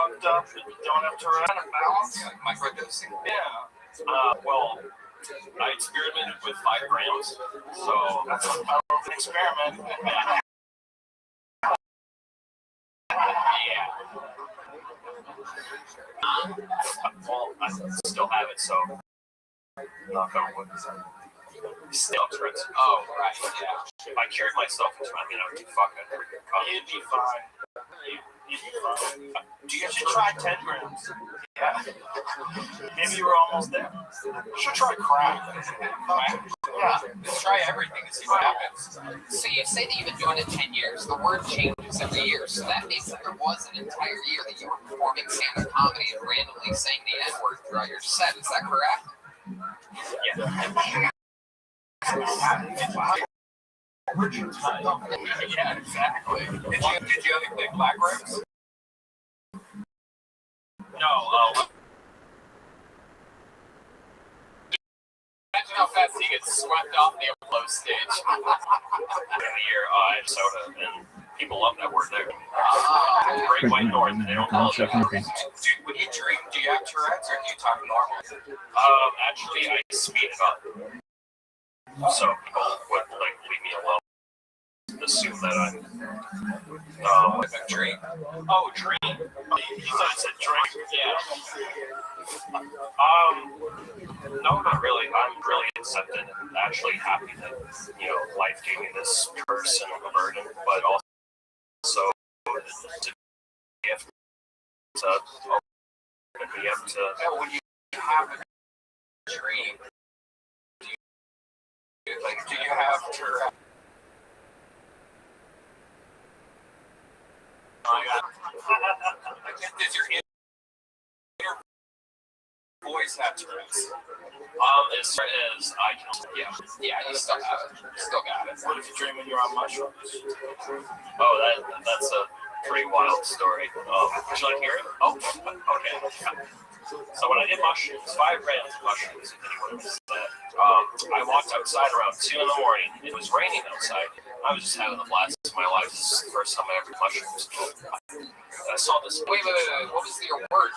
fucked up and you don't have to run a balance. Yeah, microdosing. Yeah. Well, I experimented with 5 grams, so that's a powerful experiment. Yeah. Well, I still have it, so knock on wood. Still Tourette's. Oh, right, yeah. If I cured myself into I would be fucking. You'd be fine. You'd be fine. You should try 10 grams. Yeah. Maybe you were almost there. You should try crack. Yeah. Just try everything and see what happens. So you say that you've been doing it 10 years. The word changes every year. So that means that there was an entire year that you were performing stand-up comedy and randomly saying the N-word throughout your set. Is that correct? Yeah. Yeah, exactly. Did you have any big black ribs? No, Imagine how fast he gets swept off the upload stage. Here, soda, and people love that word there. Great White North, they don't call it that. When you drink, do you have Tourette's or do you talk normal? Actually, I speed up. So people would leave me alone. Assume that I'm a dream. Oh, dream. You thought I said drink? Yeah. No, not really. I'm really accepted and actually happy that life gave me this curse and a burden, but also to gift to open me up to. When you have a dream, do you have Tourette's? Does your inner voice have Tourette's? As far as I can, yeah, you still have it. Still got it. What if you dream when you're on mushrooms? Oh, that's a pretty wild story. Would you like to hear it? Oh, okay. So when I did mushrooms, 5 grams of mushrooms, if anyone missed that, I walked outside around 2 in the morning. It was raining outside. I was just having the blast of my life. This is the first time I ever did mushrooms. I saw this. Wait. What was your word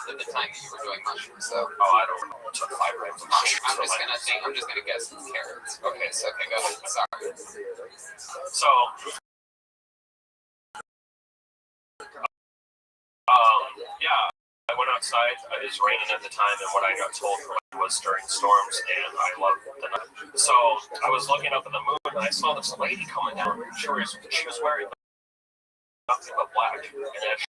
at the time that you were doing mushrooms? So, I don't know. I took 5 grams of mushrooms. I'm just gonna guess it's carrots. Okay, go ahead. Sorry. So, I went outside. It was raining at the time, and what I got told was during storms, and I loved the night. So I was looking up at the moon, and I saw this lady coming down. She was wearing nothing but black, and as she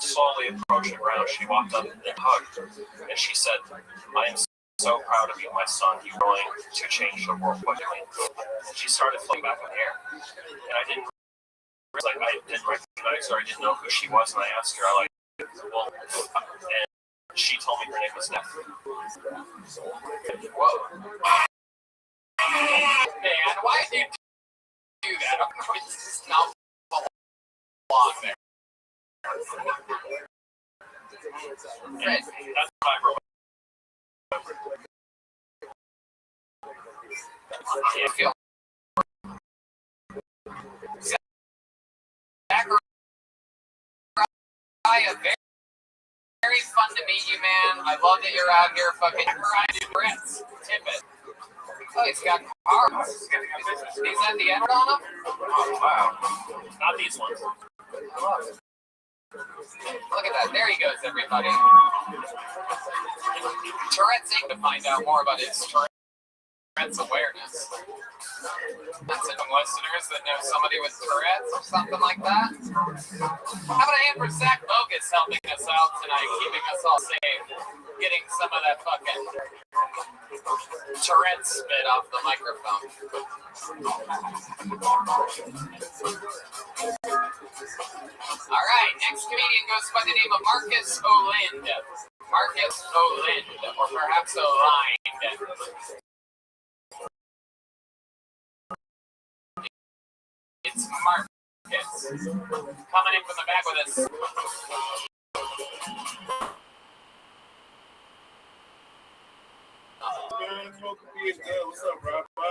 slowly approached the ground, she walked up and hugged, and she said, "I am so proud of you, my son. You're going to change the world by doing." And she started floating back in the air, and I didn't recognize her. I didn't know who she was, and I asked her, and she told me her name was Neff. Whoa. Man, why did you do that? I'm going to stop along there. That's what I wrote. I feel very fun to meet you, man. I love that you're out here fucking grinding bricks. Tippet. Oh, he's got cars. He's at the end on them? Oh, wow. Not these ones. Look at that. There he goes, everybody. Tourette's Inc. to find out more about his Tourette's awareness. That's it, listeners that know somebody with Tourette's or something like that. How about a hand for Zach Bogus helping us out tonight, keeping us all safe, getting some of that fucking Tourette's spit off the microphone. All right, next comedian goes by the name of Marcus Olind. Marcus Olind, or perhaps Olind. It's Marcus coming in from the back with us.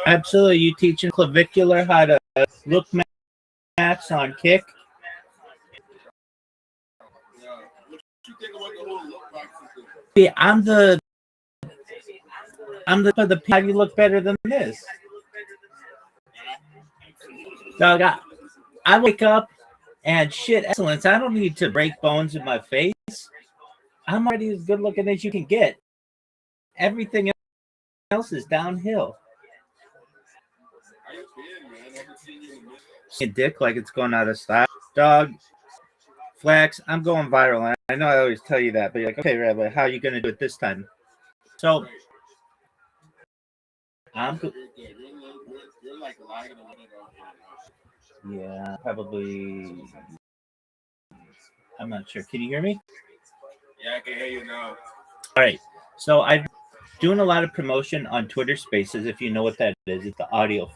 Absolutely. You teaching clavicular how to look max on kick? See, I'm the how you look better than this. Dog, I wake up and shit excellence. I don't need to break bones in my face. I'm already as good looking as you can get. Everything else is downhill. A dick like it's going out of style. Dog, Flax, I'm going viral. I know I always tell you that, but you're like, okay, Rabbi, how are you going to do it this time? So, I'm yeah, probably. I'm not sure. Can you hear me? Yeah, I can hear you now. All right. So I'm doing a lot of promotion on Twitter Spaces. If you know what that is, it's the audio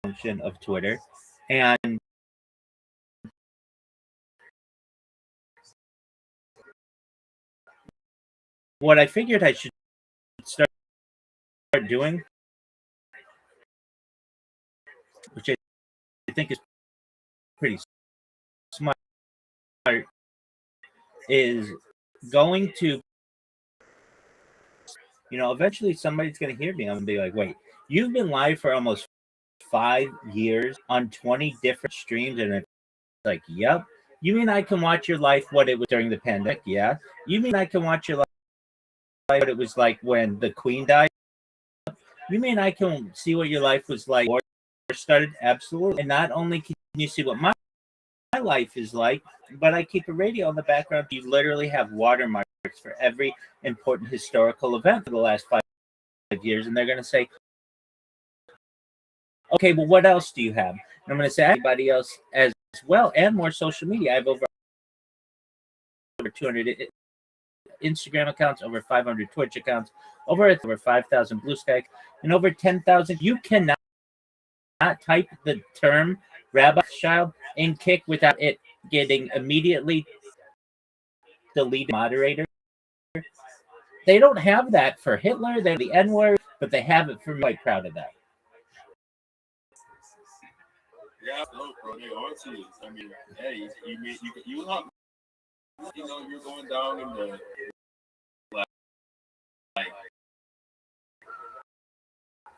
function of Twitter. And what I figured I should start doing, which I think is pretty smart, is going to, eventually somebody's going to hear me. I'm going to be like, wait, you've been live for almost 5 years on 20 different streams. And it's like, yep. You mean I can watch your life what it was during the pandemic? Yeah. You mean I can watch your life what it was like when the Queen died? You mean I can see what your life was like before it started? Absolutely. And not only can you see what my life is like, but I keep a radio in the background. You literally have watermarks for every important historical event for the last 5 years. And they're going to say, okay, well, what else do you have? And I'm going to say, anybody else as well, and more social media. I have over 200 Instagram accounts, over 500 Twitch accounts, over 5,000 Blue Sky, and over 10,000. You cannot type the term Rabbi Rothschild in Kick without it getting immediately deleted. Moderator. They don't have that for Hitler. They're the N-word, but they have it for me. I'm quite proud of that. Yeah, no, bro, they are to you. I mean, hey, you're going down in the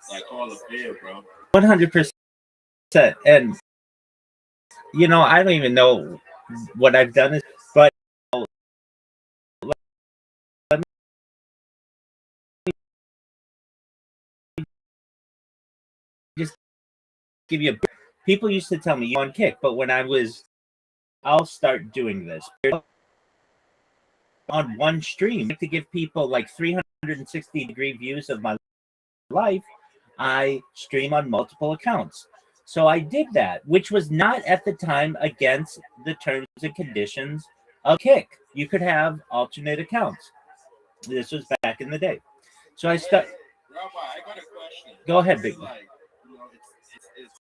like Hall of Fame, bro. 100%. And I don't even know what I've done, but let me just give you a. People used to tell me you on Kick, but when I'll start doing this on one stream to give people like 360-degree views of my life. I stream on multiple accounts. So I did that, which was not at the time against the terms and conditions of Kick. You could have alternate accounts. This was back in the day. So I start. Rabbi, I got a question. Go ahead, Big. Like, it's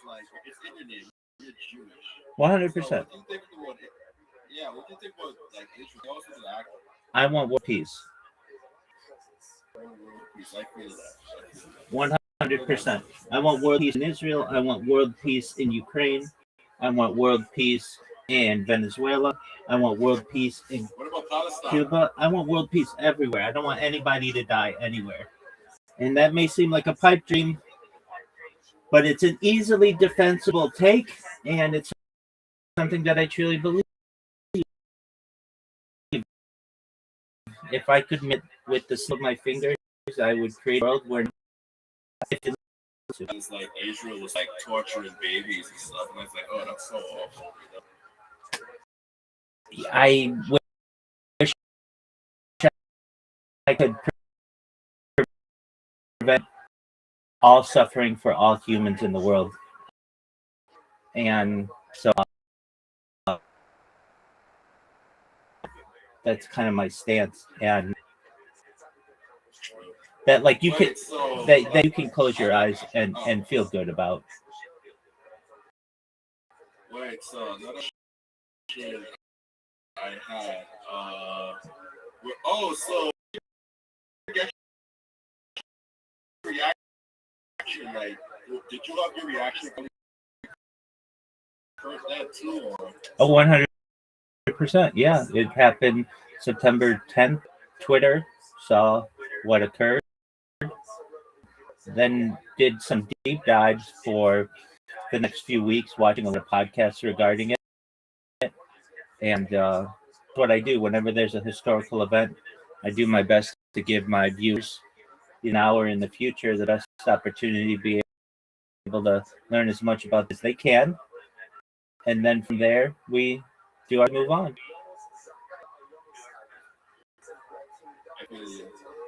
like it's in your name. You're Jewish. 100%. What do you think about it? Yeah, what do you think about like Israel? Also the act. I want world peace. I feel that. 100%. I want world peace in Israel. I want world peace in Ukraine. I want world peace in Venezuela. I want world peace in Cuba. I want world peace everywhere. I don't want anybody to die anywhere. And that may seem like a pipe dream, but it's an easily defensible take, and it's something that I truly believe. If I could admit with the slip of my fingers, I would create a world where it's like Israel was like torturing babies and stuff, and I was like, oh, that's so awful. I wish I could prevent all suffering for all humans in the world, and so that's kind of my stance, and that like you can that you can close your eyes and feel good about. Wait, so another shit I had so reaction, like, did you have your reaction first that too, or? Oh, 100%. 100%. Yeah, it happened September 10th. Twitter saw what occurred, then did some deep dives for the next few weeks, watching a lot of podcasts regarding it. And what I do whenever there's a historical event, I do my best to give my viewers now or in the future the best opportunity to be able to learn as much about this as they can. And then from there, we do our move on.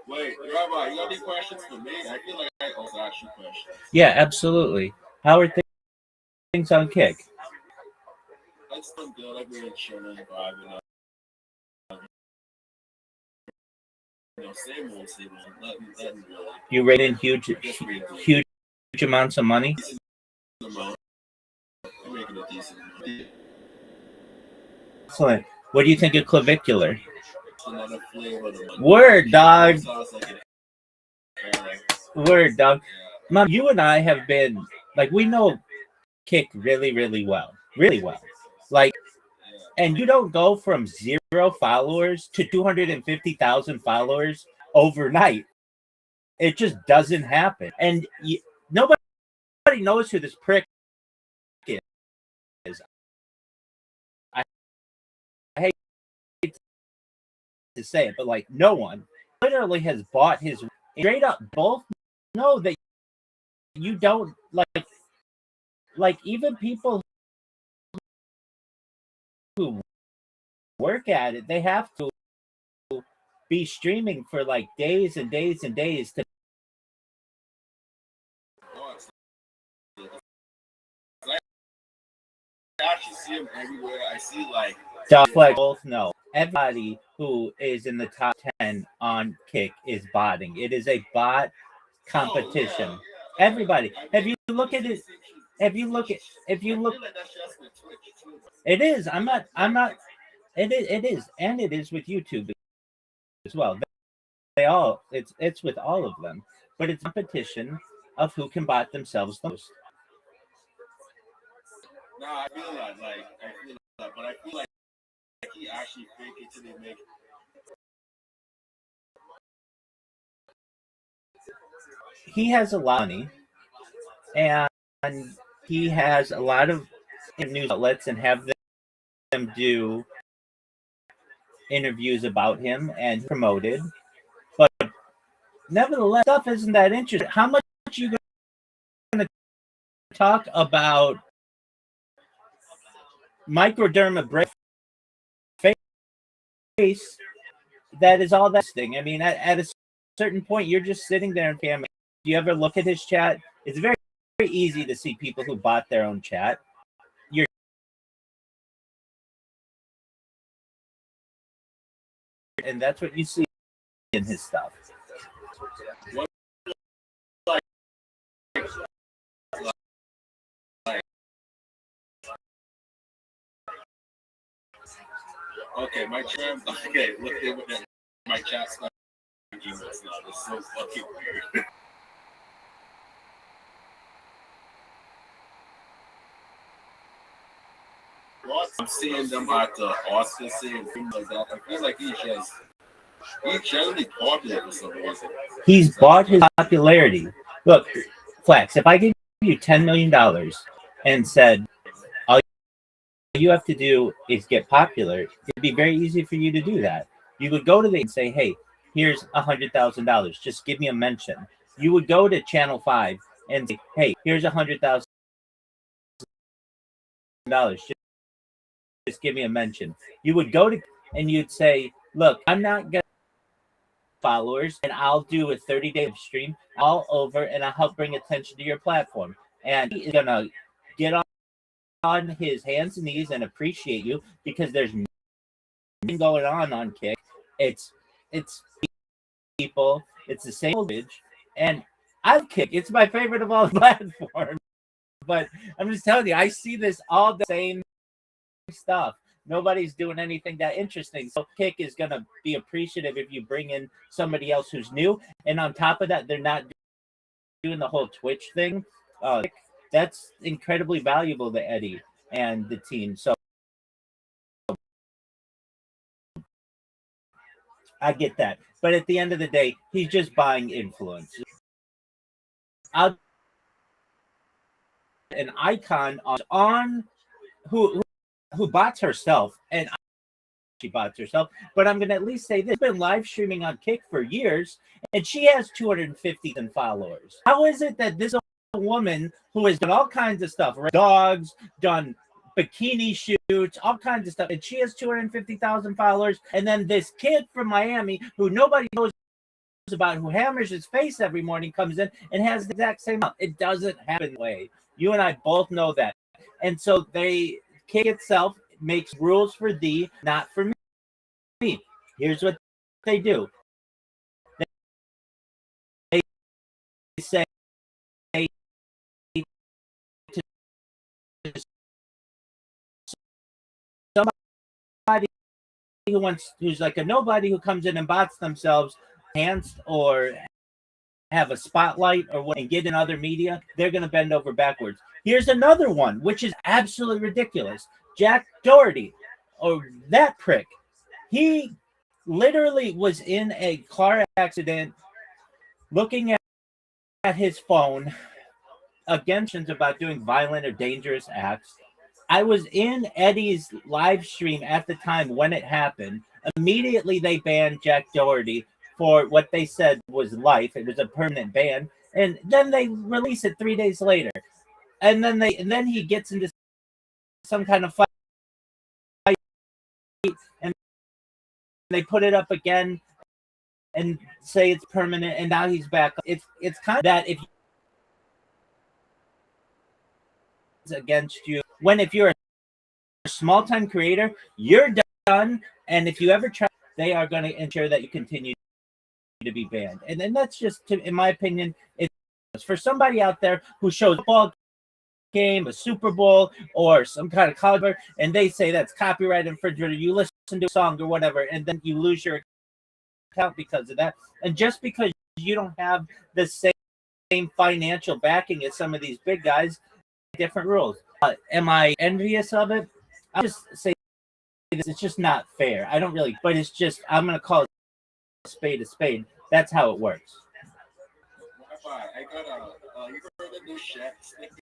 Wait, Rabbi, you got any questions for me? I feel like I also asked you questions. Yeah, absolutely. How are things on Kick? It's been good. I've been chilling, vibing. Same old. Nothing really. You rate in huge amounts of money? I'm making a decent amount. Excellent. What do you think of clavicular? Another flavor of the money. Word, dog. Like Word, dog. Mom, you and I have been, like, we know Kick really, really well. Really well. Like, and you don't go from 0 followers to 250,000 followers overnight. It just doesn't happen. And nobody knows who this prick is. I hate to say it, but like no one literally has bought his straight up. Both know that you don't like even people who work at it, they have to be streaming for like days and days and days to I actually see them everywhere. I see like both know. Everybody who is in the top 10 on Kick is botting. It is a bot competition. Oh, yeah. Everybody. Have you look at it? If you look, it is. I'm not. It is, and it is with YouTube as well. They all. It's with all of them, but it's competition of who can bot themselves the most. No, I feel that. But I feel like he actually fake it till they make. He has a lot of money, and he has a lot of news outlets and have them do interviews about him and promoted. But nevertheless, stuff isn't that interesting. How much are you going to talk about microdermabrasion face? That is all that thing. I mean, at a certain point, you're just sitting there and family. Do you ever look at his chat? It's very, very easy to see people who bought their own chat. And that's what you see in his stuff. Okay, my chat. Okay, look at my chat's not emails now. It's so fucking weird. I'm seeing them at the Oscars and things like that. I feel like he's generally popular for some reason. He's bought his popularity. Look, Flex, if I give you $10 million and said, all you have to do is get popular, it'd be very easy for you to do that. You would go to them and say, hey, here's $100,000. Just give me a mention. You would go to Channel 5 and say, hey, here's $100,000. Just give me a mention. You would go to and you'd say, look, I'm not going to followers and I'll do a 30-day stream all over and I'll help bring attention to your platform. And he is going to get on his hands and knees and appreciate you because there's nothing going on Kick. It's people. It's the same language. And I Kick. It's my favorite of all platforms. But I'm just telling you, I see this all the same stuff. Nobody's doing anything that interesting. So Kick is going to be appreciative if you bring in somebody else who's new. And on top of that, they're not doing the whole Twitch thing. That's incredibly valuable to Eddie and the team. So I get that. But at the end of the day, he's just buying influence. An icon on who bots herself, and she bots herself. But I'm gonna at least say this: she's been live streaming on Kick for years, and she has 250,000 followers. How is it that this woman who has done all kinds of stuff, dogs, done bikini shoots, all kinds of stuff, and she has 250,000 followers, and then this kid from Miami who nobody knows about, who hammers his face every morning, comes in and has the exact same amount? It doesn't happen that way. You and I both know that. And so Kick itself makes rules for thee, not for me. Here's what they do. They say to somebody who's like a nobody, who comes in and bots themselves, enhanced or have a spotlight or what, and get in other media, they're going to bend over backwards. Here's another one, which is absolutely ridiculous. Jack Doherty, or that prick, he literally was in a car accident looking at his phone against about doing violent or dangerous acts. I was in Eddie's live stream at the time when it happened. Immediately they banned Jack Doherty for what they said was life. It was a permanent ban. And then they release it 3 days later. And then he gets into some kind of fight, and they put it up again and say it's permanent, and now he's back. It's kind of that if it's against you, when if you're a small time creator, you're done. And if you ever try, they are going to ensure that you continue to be banned. And then that's just, in my opinion, it's for somebody out there who shows a football game, a Super Bowl, or some kind of college, and they say that's copyright infringement, or you listen to a song or whatever, and then you lose your account because of that. And just because you don't have the same financial backing as some of these big guys, different rules. Am I envious of it? I'll just say this: it's just not fair. I don't really, but it's just, I'm going to call it a spade. That's how it works. I got you heard of this Shaq snippet?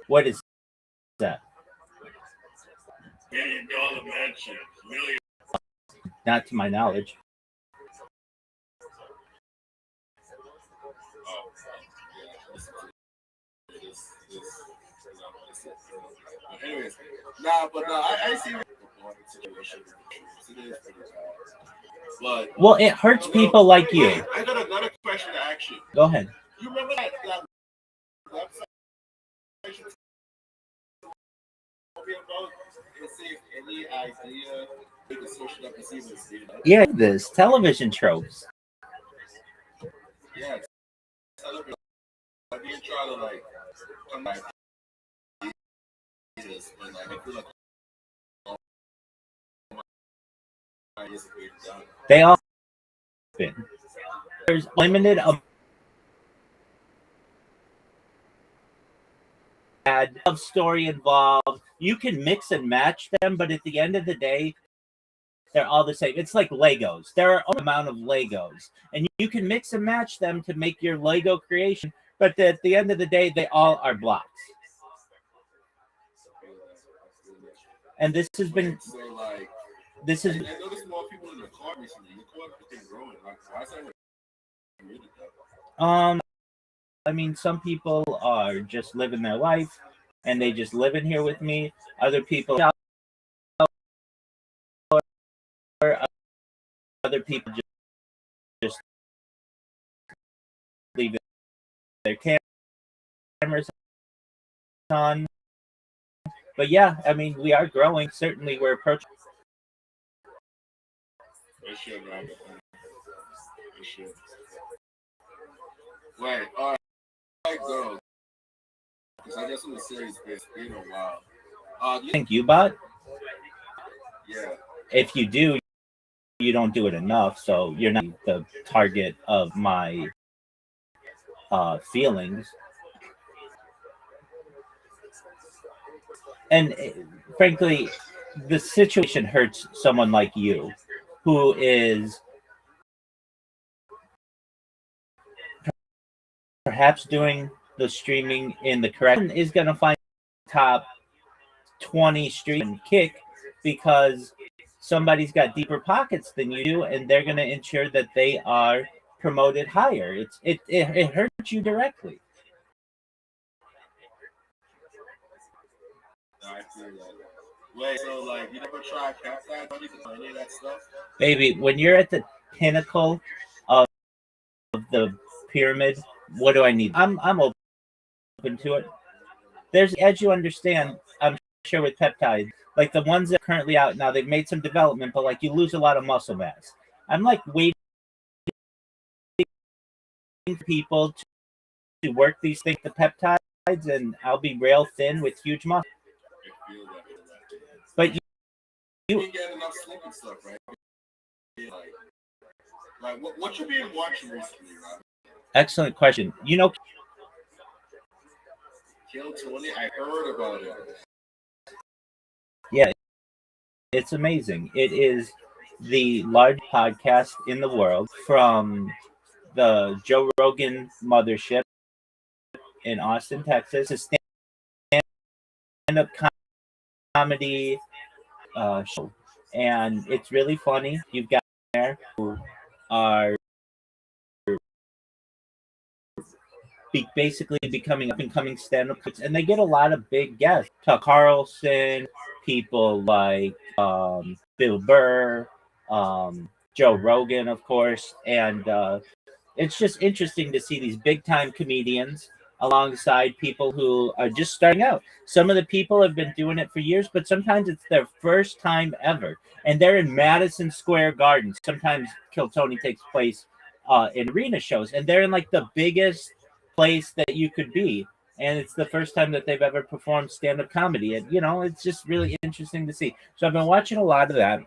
What is that? $1 million mansion. Million. Not to my knowledge. Anyways, I see. But well, it hurts people like you. I got another question to ask you. Go ahead. You remember that website? Any idea? Yeah, this television tropes. Yeah, television. I didn't try to like come back. And like, I feel like they all been. There's limited love story involved. You can mix and match them, but at the end of the day, they're all the same. It's like Legos. There are an amount of Legos, and you can mix and match them to make your Lego creation, but at the end of the day, they all are blocks. And this has been. So like, this is. I noticed more people in the car recently. The car has been growing. Like, why is that? I mean, some people are just living their life, and they just live in here with me. Other people, just leave their cameras on. But yeah, I mean, we are growing. Certainly, we're approaching. Wait, all right, girls. Because I just want to say it's been a while. You think you bot? Yeah. If you do, you don't do it enough, so you're not the target of my feelings. And frankly, the situation hurts someone like you, who is perhaps doing the streaming in the correct is going to find top 20 stream and kick because somebody's got deeper pockets than you do, and they're going to ensure that they are promoted higher. It hurts you directly. I feel that. Wait, so like you never tried peptide or any of that stuff? Baby, when you're at the pinnacle of the pyramid, what do I need? I'm open to it. There's, as you understand, I'm sure with peptides, like the ones that are currently out now, they've made some development, but like you lose a lot of muscle mass. I'm like waiting for people to work these things, the peptides, and I'll be rail thin with huge muscle. I feel that. But You can get enough sleep and stuff, right? Like what you been watching recently, right? Excellent question. You know, Kill 20, I heard about it. yeah, it's amazing. It is the largest podcast in the world from the Joe Rogan mothership in Austin, Texas. It's a stand-up comedy show, and it's really funny. You've got there who are basically becoming up and coming stand-up, and they get a lot of big guests. Tuck Carlson, people like Bill Burr, Joe Rogan, of course, and it's just interesting to see these big time comedians alongside people who are just starting out. Some of the people have been doing it for years, but sometimes it's their first time ever. And they're in Madison Square Garden. Sometimes Kill Tony takes place in arena shows, and they're in like the biggest place that you could be. And it's the first time that they've ever performed stand up comedy. And, it's just really interesting to see. So I've been watching a lot of that.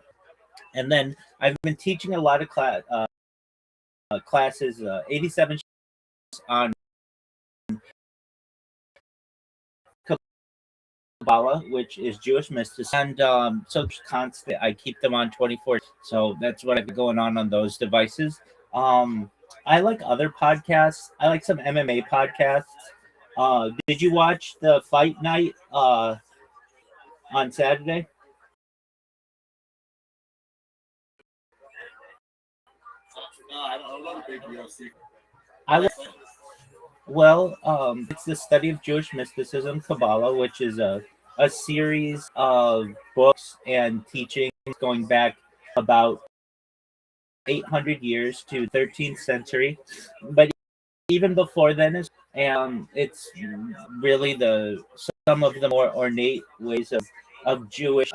And then I've been teaching a lot of classes, 87 on Kabbalah, which is Jewish mysticism, and so constant. I keep them on 24. So that's what I've got going on those devices. I like other podcasts. I like some MMA podcasts. Did you watch the fight night on Saturday? No, I'm not a big UFC. I Well, it's the study of Jewish mysticism, Kabbalah, which is a series of books and teachings going back about 800 years to 13th century. But even before then, it's really some of the more ornate ways of Jewish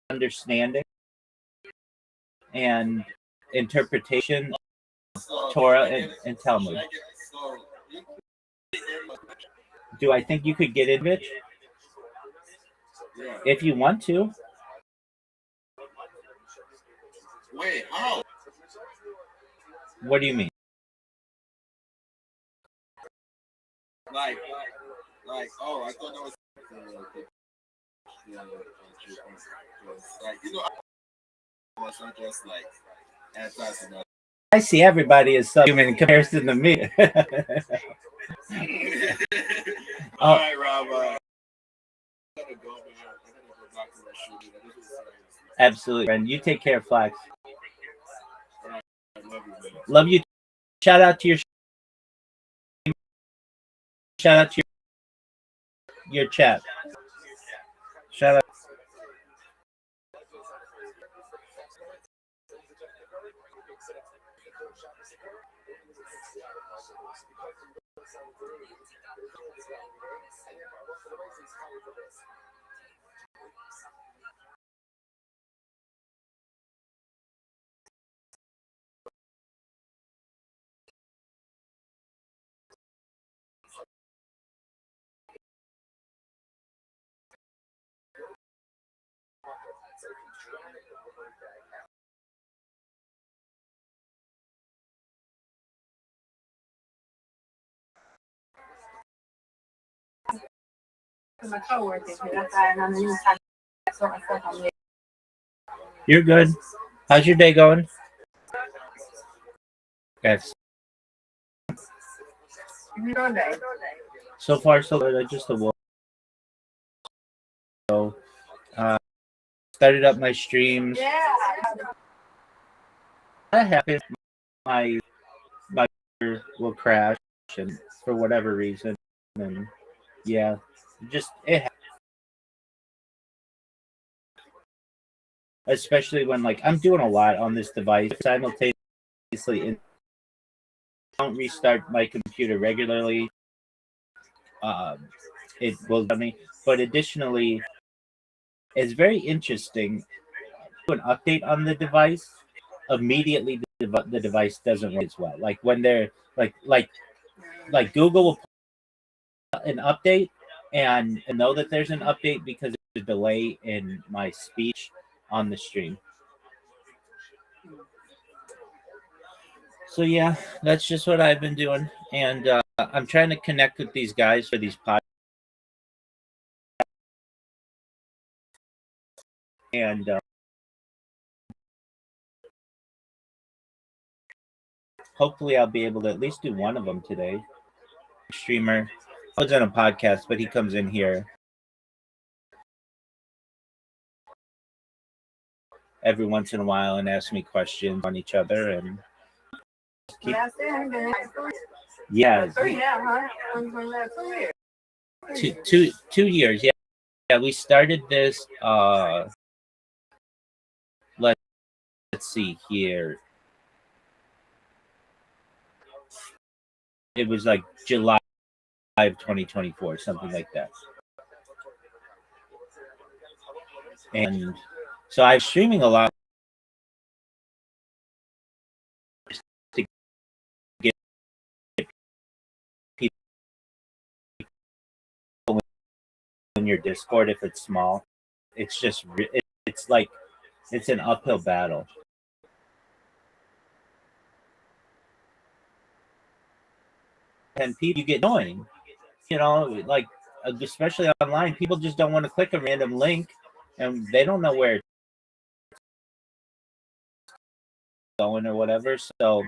understanding and interpretation of Torah and Talmud. Do I think you could get into it? Yeah. If you want to. Wait, how? What do you mean? Like, oh, I thought that was like, it's not just like anti-Semitic. I see everybody as subhuman in comparison to me. All right, Rob. Absolutely, friend. You take care, Flax. Love you, man. Love you. Shout out to your chat. Shout out. My coworkers, I on the new You're good. How's your day going? Yes. So far, so good. I just awoke. So, started up my streams. That happens. My computer will crash, and for whatever reason, and yeah, just it. Especially when like I'm doing a lot on this device simultaneously. I don't restart my computer regularly. It will tell me. But additionally, it's very interesting. Do an update on the device, immediately the device doesn't work as well. Like when they're like Google will put an update and know that there's an update because there's a delay in my speech on the stream. So yeah, that's just what I've been doing, and I'm trying to connect with these guys for these podcasts, and hopefully I'll be able to at least do one of them today. Streamer, I was on a podcast, but he comes in here every once in a while and asks me questions on each other, and yeah, 2 years. Yeah, we started this. Let's see here. It was like July of 2024, something like that. And so I'm streaming a lot to get people in your Discord if it's small. It's just it's like it's an uphill battle. And people you get annoying, like especially online, people just don't want to click a random link, and they don't know where it's going or whatever. So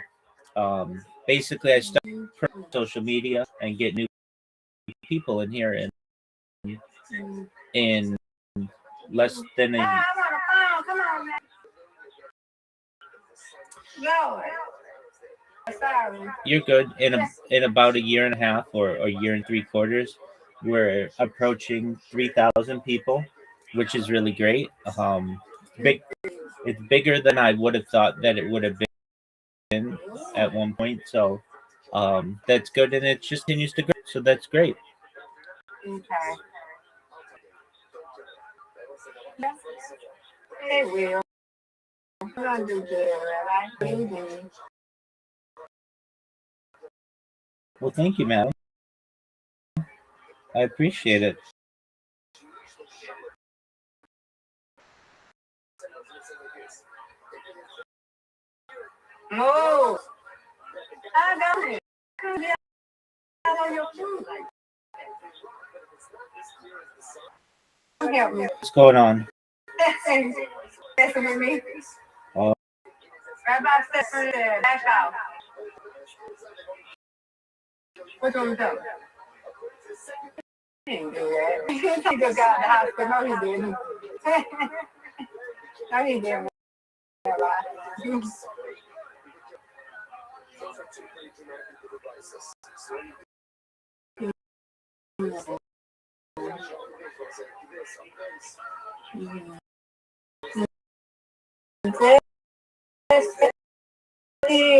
basically, I start social media and get new people in here, and in less than a you're good in about a year and a half or a year and 3/4. We're approaching 3,000 people, which is really great. Big, it's bigger than I would have thought that it would have been at one point. So, that's good, and it just continues to grow. So that's great. Okay. It will. We're gonna do good, right? Well, thank you, madam. I appreciate it. No. I got it. On your food. Help me. What's going on? Messing with me. Oh. Rabbi said for the back out. What's on the top? He didn't do that. He just got the hospital. No, he didn't. No, he didn't.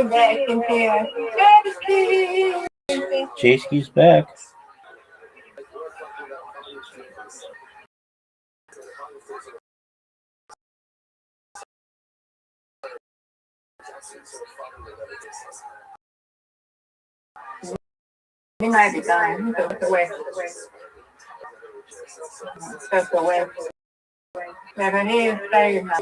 Back in here. Jasky's back. He might be dying. He took away. Took away. But he is saying now.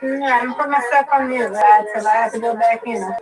Yeah, I'm putting myself on mute, right? Because I have to go back in.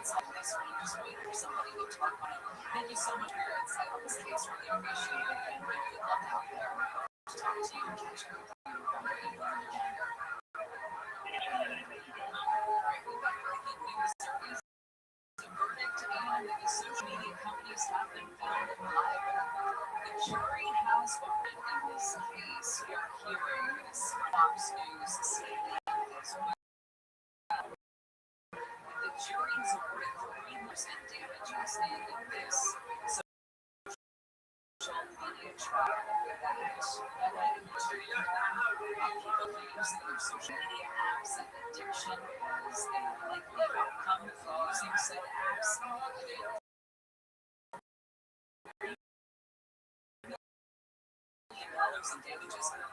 insight this week. Just waiting for somebody to talk on it. Thank you so much for your insight on this case. Really appreciate it. And good luck out there. To talk to you and catch up with you. All right, we've got breaking news. There is a verdict, and the social media companies have been found liable. The jury has voted in this case. We are hearing this Fox News statement as well. The jury has awarded $3 damages in this social media trial. People using their social media apps and addiction as a likely outcome for using said apps. $1 in damages very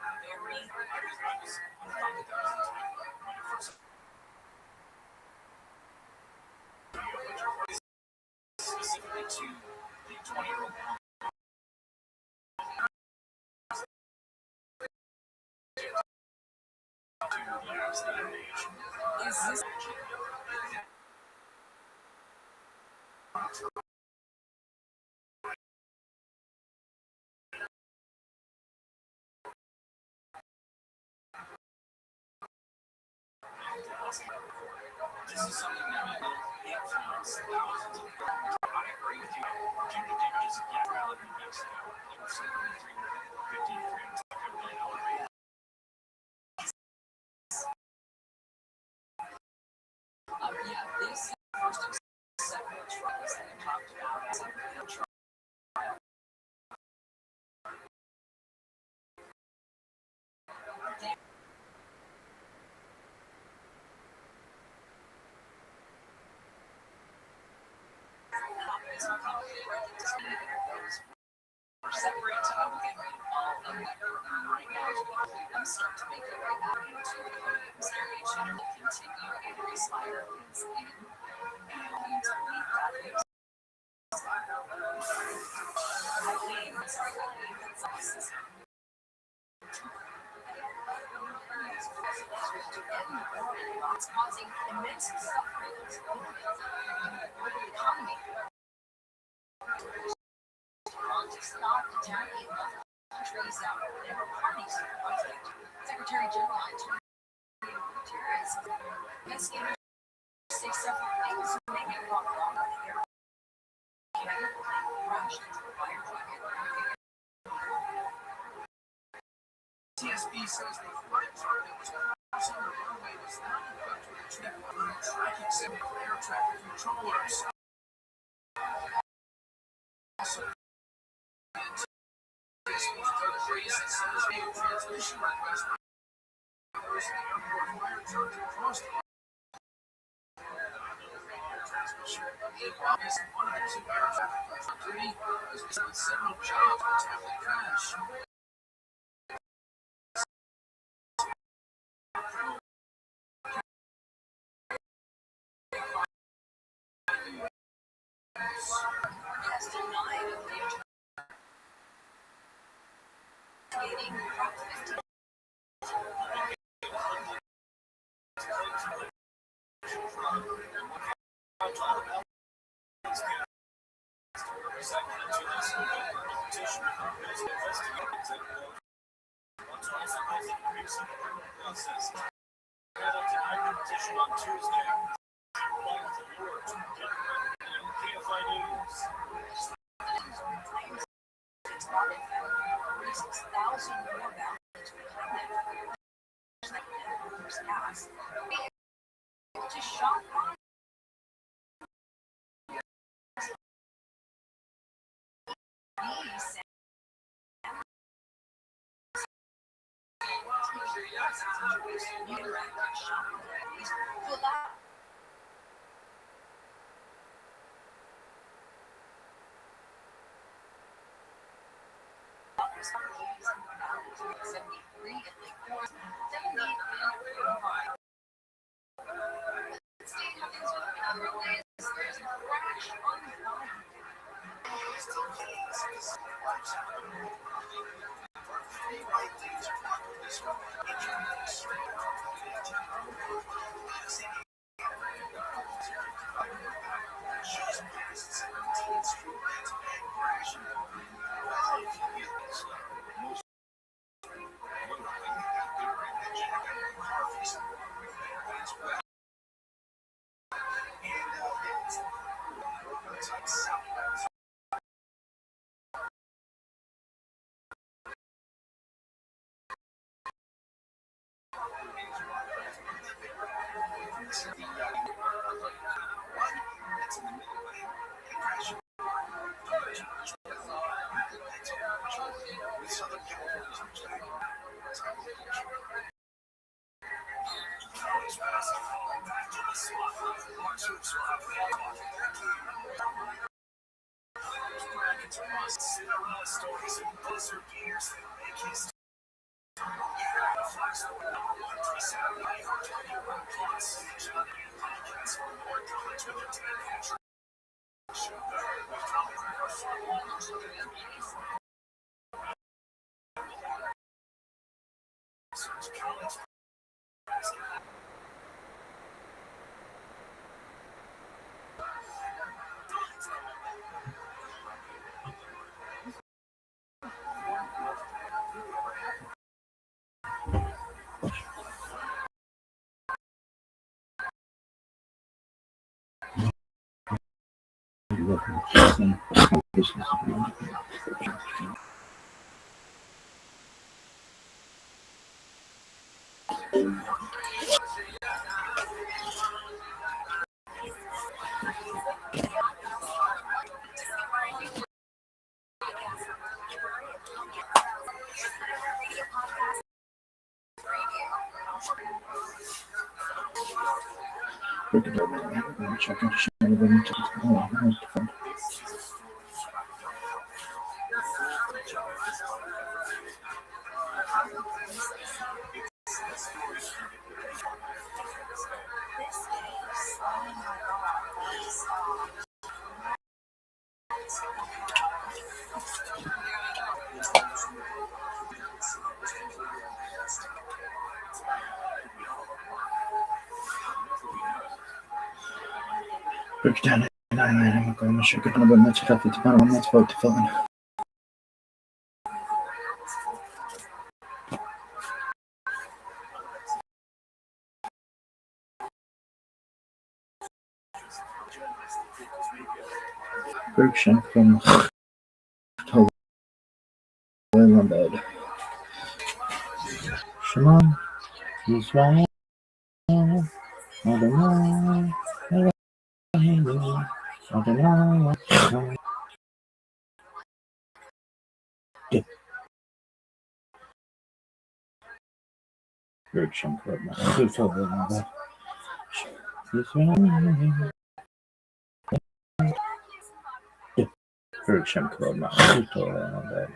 specifically to the 20-year-old woman. Is this this is something that influences thousands of people. I agree with you. Punitive damages, yeah, relevant in Mexico. We're seeing $350 million. Yeah, this first and second trials that I talked about as a real trial. Separate all of that right now. I'm starting to make it right now into the Williams area channel. Continue increase fire is in. And leave that is. It's causing immense suffering in the economy. To stop attacking countries that were parties to the conflict. Secretary General Antonio Guterres investigators say several things may have gone wrong with the airplane. Crashed into a fire truck. TSB says the fire truck that was crossing the runway was not equipped with a tracking signal for air traffic controllers. Also, transmission request the airport fire truck to cross the transmission. Meanwhile, one of the two air traffic controllers was missing several jobs after the crash. Has denied a major Prop 15. Petition on Tuesday. Shema Yisrael Adonai Eloheinu Adonai Echad. Baruch Shem Kavod Malchuto Le'olam Abad. Yisrael Baruch Shem Kavod Malchuto Le'olam Abad.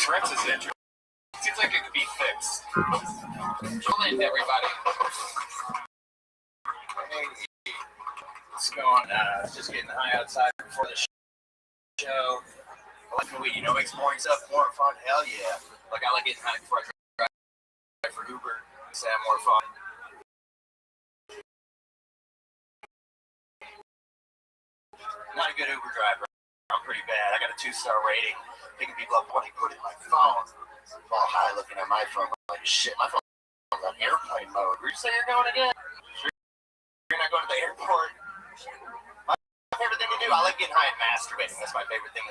Trent's is interesting. Seems like it could be fixed. Excellent, everybody. Hey, what's going on? Just getting high outside before the show. I like the weed, makes morning stuff more fun. Hell yeah. Like, I like getting high before I drive for Uber. It's more fun. Not a good Uber driver. I'm pretty bad. I got a 2-star rating. picking people up. When I put it in my phone, I'm all high looking at my phone. I'm like, shit, my phone's on airplane mode. Where'd you say you're going again? You're not going to the airport. My favorite thing to do, I like getting high and masturbating. That's my favorite thing.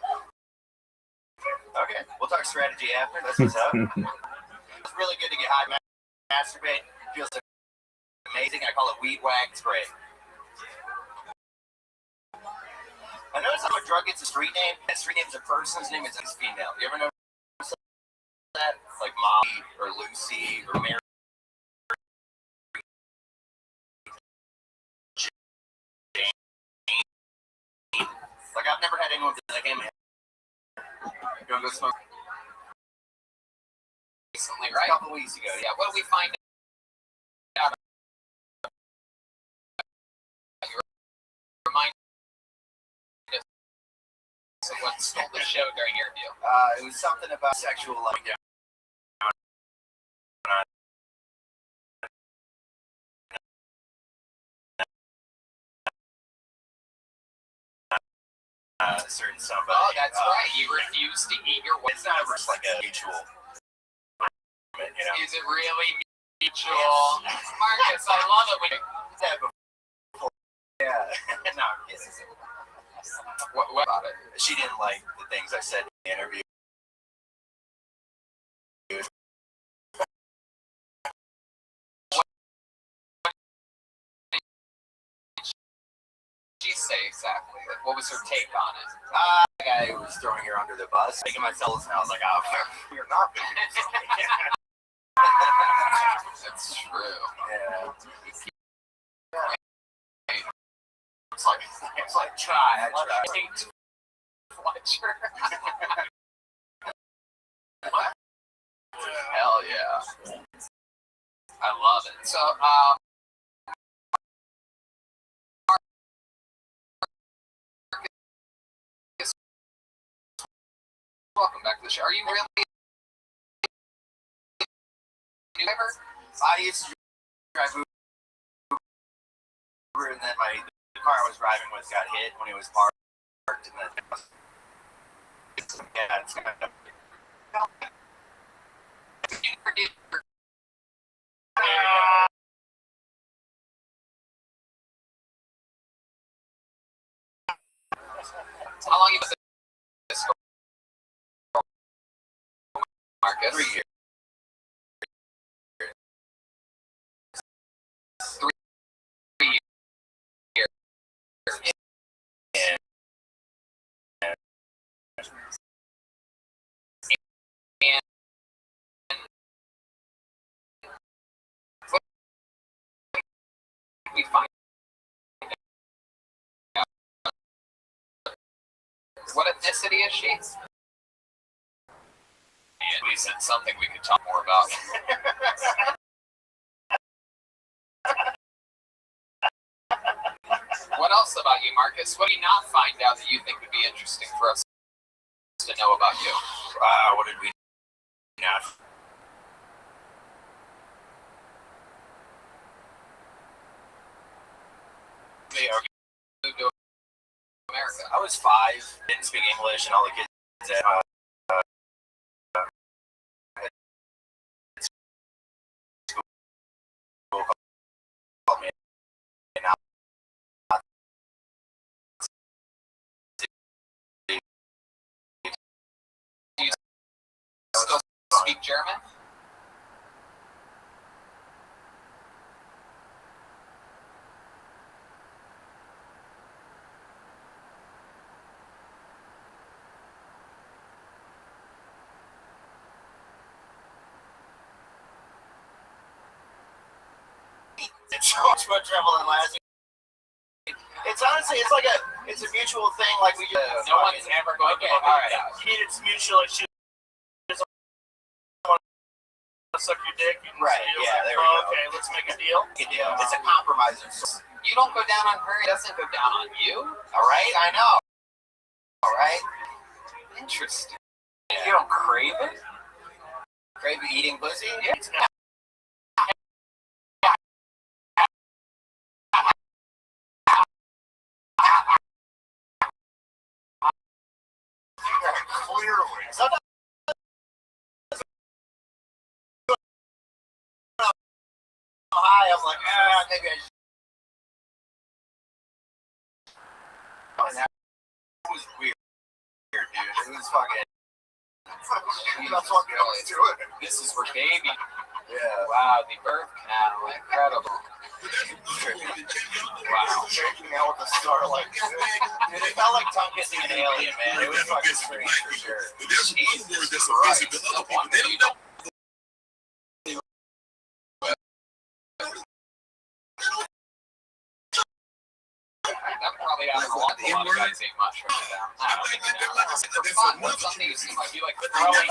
Okay, we'll talk strategy after. That's what's up. It's really good to get high and masturbate. Feels amazing. I call it weed wag spray. I noticed how a drug gets a street name. That street name is a person's name. It's female. You ever notice that? Like Molly or Lucy or Mary. Like I've never had anyone be like, hey man, you wanna go smoke? Recently, right? A couple weeks ago. Yeah. What did we find out? You remind us of what stole the show during your deal. It was something about sexual like down. Certain somebody. Oh, that's right. You refused to eat your. It's not just like a mutual. You know? Is it really mutual? Marcus, I love it when you said before. Yeah. No, what about it? She didn't like the things I said in the interview. She say exactly? Like, what was her take on it? The guy was throwing her under the bus, making myself, and I was like, oh, you're not. That's true. Yeah. It's like try. Fletcher. Hell yeah. I love it. So, welcome back to the show. Are you really new ever? I used to drive Uber, and then the car I was driving with got hit when it was parked, and then yeah, it's kind of. How long you been this for? Marcus? 3 years. 3 years. We find out. What ethnicity is she? And we said something we could talk more about. What else about you, Marcus? What did you not find out that you think would be interesting for us to know about you? What did we not? Moved to America. I was 5, didn't speak English, and all the kids at school called me. Do you still speak German? It's so much more trouble than last. It's honestly, it's a mutual thing. Like we just, no one's ever going to. All right, It's mutual. Like she doesn't want to suck your dick. And right? Yeah, there we go. Okay, let's make a deal. It's a compromise. You don't go down on her. He doesn't go down on you. All right, I know. All right. Interesting. You don't crave it. Crave eating pussy? Yeah. Clearly Sometimes I'm high, I'm like, maybe I just. And that was weird, dude. It was fucking. That's what goes to it. This is for baby. Yeah. Wow, the birth canal, incredible. Wow. Shaking out with the starlight. Dude, it felt like tongue kissing an alien, man. It was fucking strange for sure. Jesus Christ. No wonder you don't. That probably happens a lot. A lot of guys eat mushrooms down. I don't think you know. It's for fun. What's something you seem like you like throwing?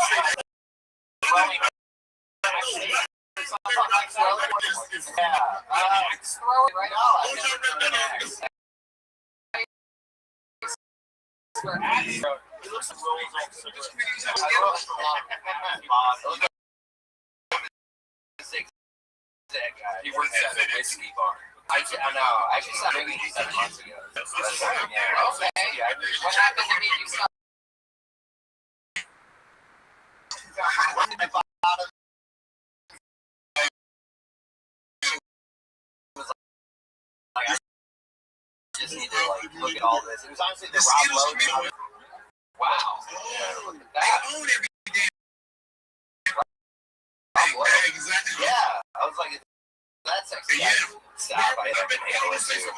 Yeah. Throw it right now. He looks like rolls off cigarettes. I wrote a lot of He works at a whiskey bar. I know. I just saw maybe 7 months ago. Yeah. Okay. What happened to make you stop? I just need to look at all this. It was honestly the Rob Lowe. Wow. Yeah, look at that. Yeah. I was like, that's sexy. Stop. I can handle it too.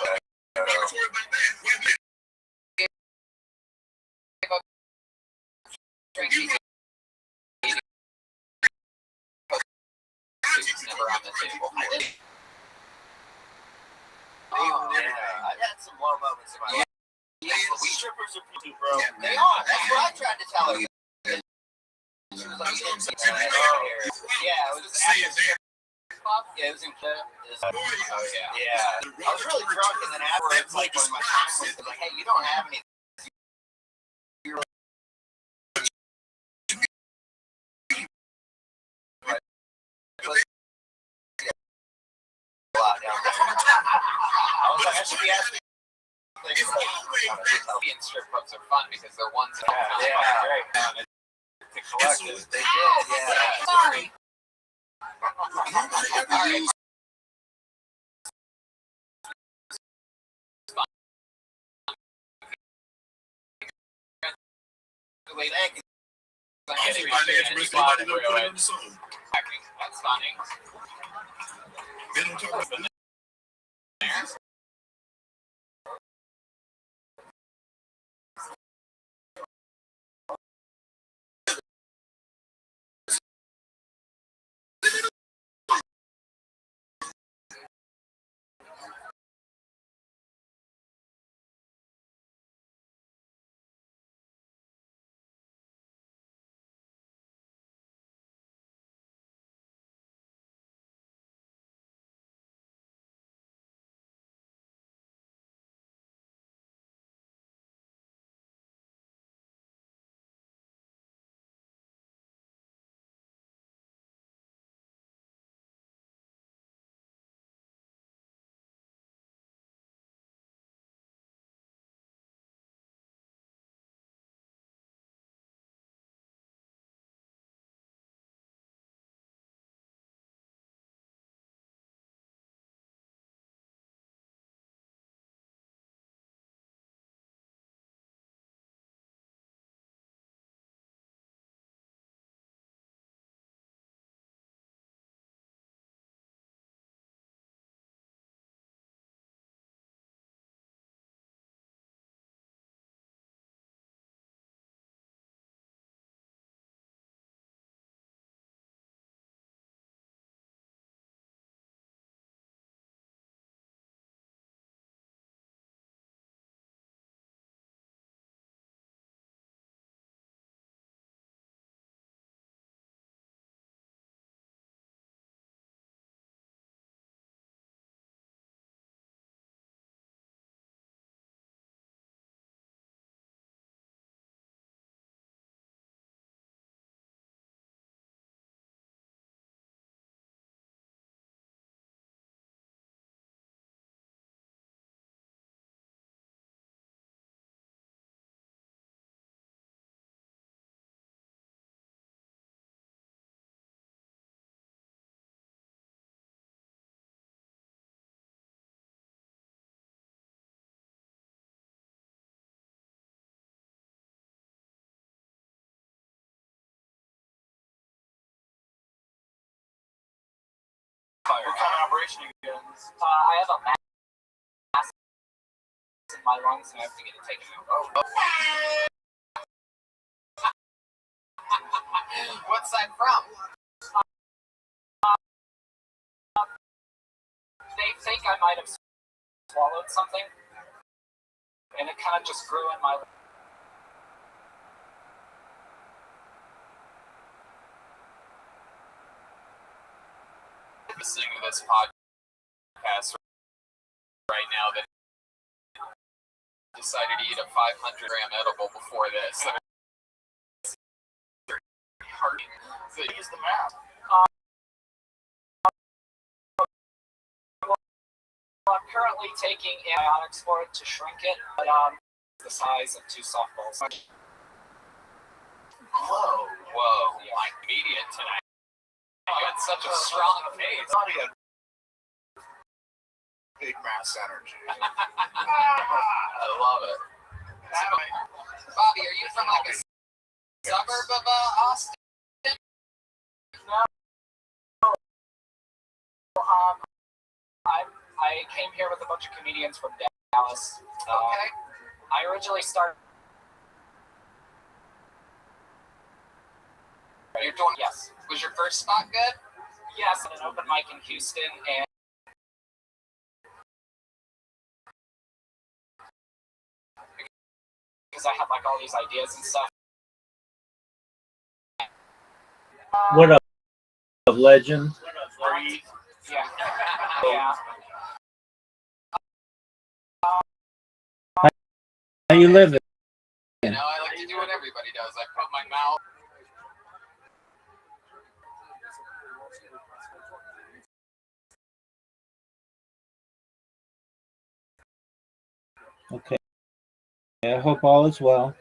It's never on the table. Oh, yeah. I've had some low moments in my life. Yeah, we strippers are pretty, bro. They Yeah. are. That's what I tried to tell her. She was like, yeah, it was yeah, it was in Oh yeah. yeah. I was really drunk, and then afterwards, like when my mom was like, "Hey, you don't have any." I was like, I should be asking. Being strip clubs are fun because they're ones that Yeah. to collect it. They did, yeah. Sorry. Thank you. That's funny. fire. What kind of operation are you doing? I have a mass in my lungs and I have to get it taken out. What's that from? They think I might have swallowed something, and it kind of just grew in my. Listening to this podcast right now that decided to eat a 500-gram edible before this. So Use the map. I'm currently taking antibiotics for it to shrink it, but the size of 2 softballs. Whoa, my comedian tonight. You had such a strong face. Bobby had big mass energy. I love it. Bobby, are you from like a suburb of Austin? No. I came here with a bunch of comedians from Dallas. Okay. I originally started. You're doing yes. Was your first spot good? Yes, at an open mic in Houston, and because I had like all these ideas and stuff. What up, legend? Yeah. Yeah. How you living? You know, I like to do what everybody does. I put my mouth. Okay. I hope all is well.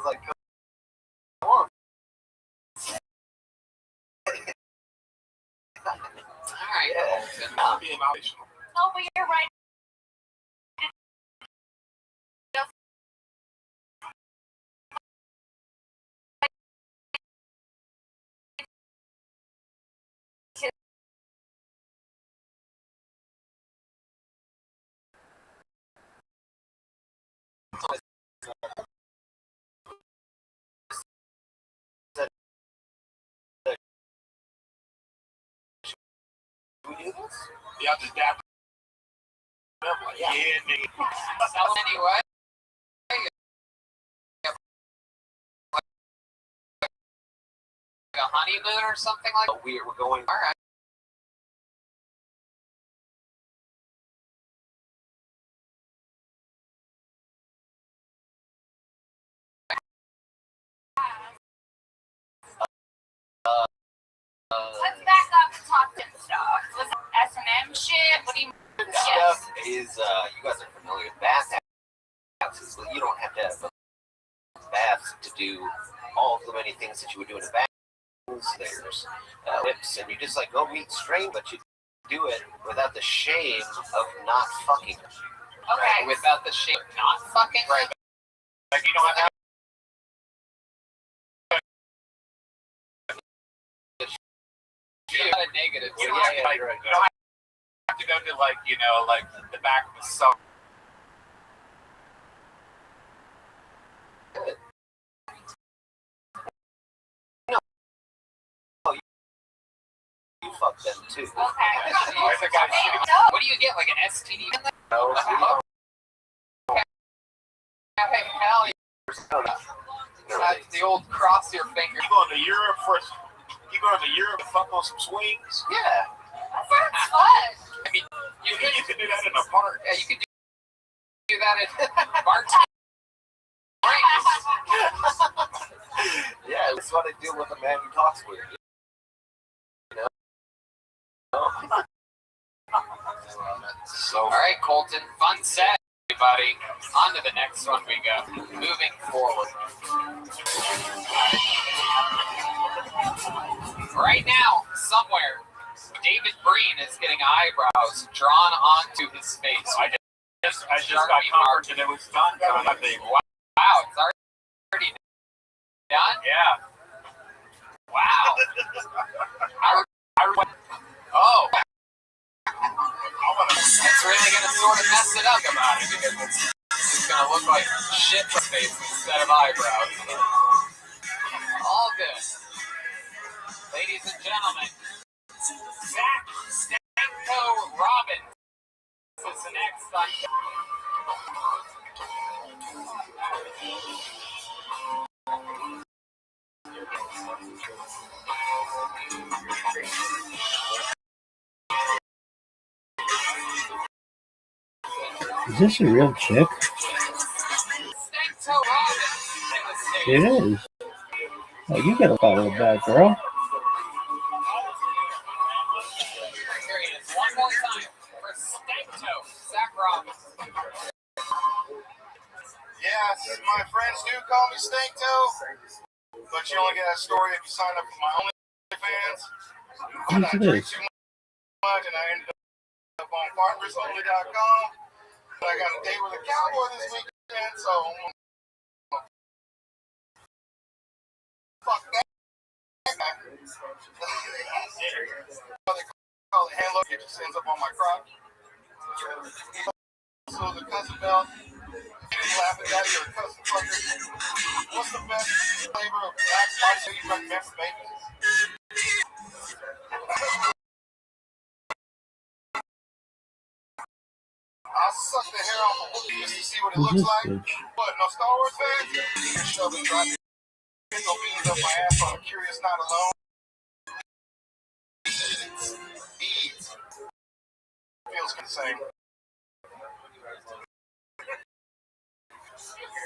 Like, come on. All right. Yeah. Being emotional. Oh, but you're right. We do this? Yeah, just dab. Yeah, nigga. Sell anyway. Like a honeymoon or something like that. We're going. All right. Let's back up and talk to stuff. Was it S&M shit? What do you mean? Stuff is, you guys are familiar with bathhouses, but you don't have to have baths to do all of the many things that you would do in a bath. There's whips, and you just like go meet strangers, but you do it without the shame of not fucking. Okay, without the shame of not fucking. Right. Like you don't have to. You're not a negative. You don't have to, like, you don't have to go to like like the back of the summer. You fuck them too. Okay. Where's the guy shooting? What do you get? Like an STD? No, Hey, hell yeah. The old cross your finger. You going to Europe for? You going to Europe to fuck on some swings? yeah. That sounds fun. I mean, You can do that in a park. yeah, you could do that at Bart's. Yeah, it's what I do with a man who talks weird. You know? So, all right, Colton, fun set, everybody. On to the next one we go. Moving forward. Right now, somewhere, David Breen is getting eyebrows drawn onto his face. I just got comfort and it was done. I think. Wow, it's already done? Yeah. Wow. Oh. It's really going to sort of mess it up about it because it's going to look like shit face instead of eyebrows. All good. Ladies and gentlemen, Zach Stanko Robbins is the next on. Is this a real chick? Stanko Robbins in the stage. It is. Oh, you gotta follow that girl. Here he is, one more time for Stanko, Zach Robbins. Yes, my friends do call me Stanktail, but you only get that story if you sign up for my OnlyFans. Yes, I it drink is. too much and I ended up on farmersonly.com. But I got a date with a cowboy this weekend, so fuck that guy. They call it hand look, it just ends up on my crotch. So the cousin belt. Laugh at that, you're a cousin fucker. What's the best flavor of black spice you recommend for babies? I'll suck the hair off a Wookiee just to see what it Who's looks this like. bitch? What, no Star Wars fans? You're shoving dry pickle beans up my ass on a Curious Not Alone. Beads. Feels the same.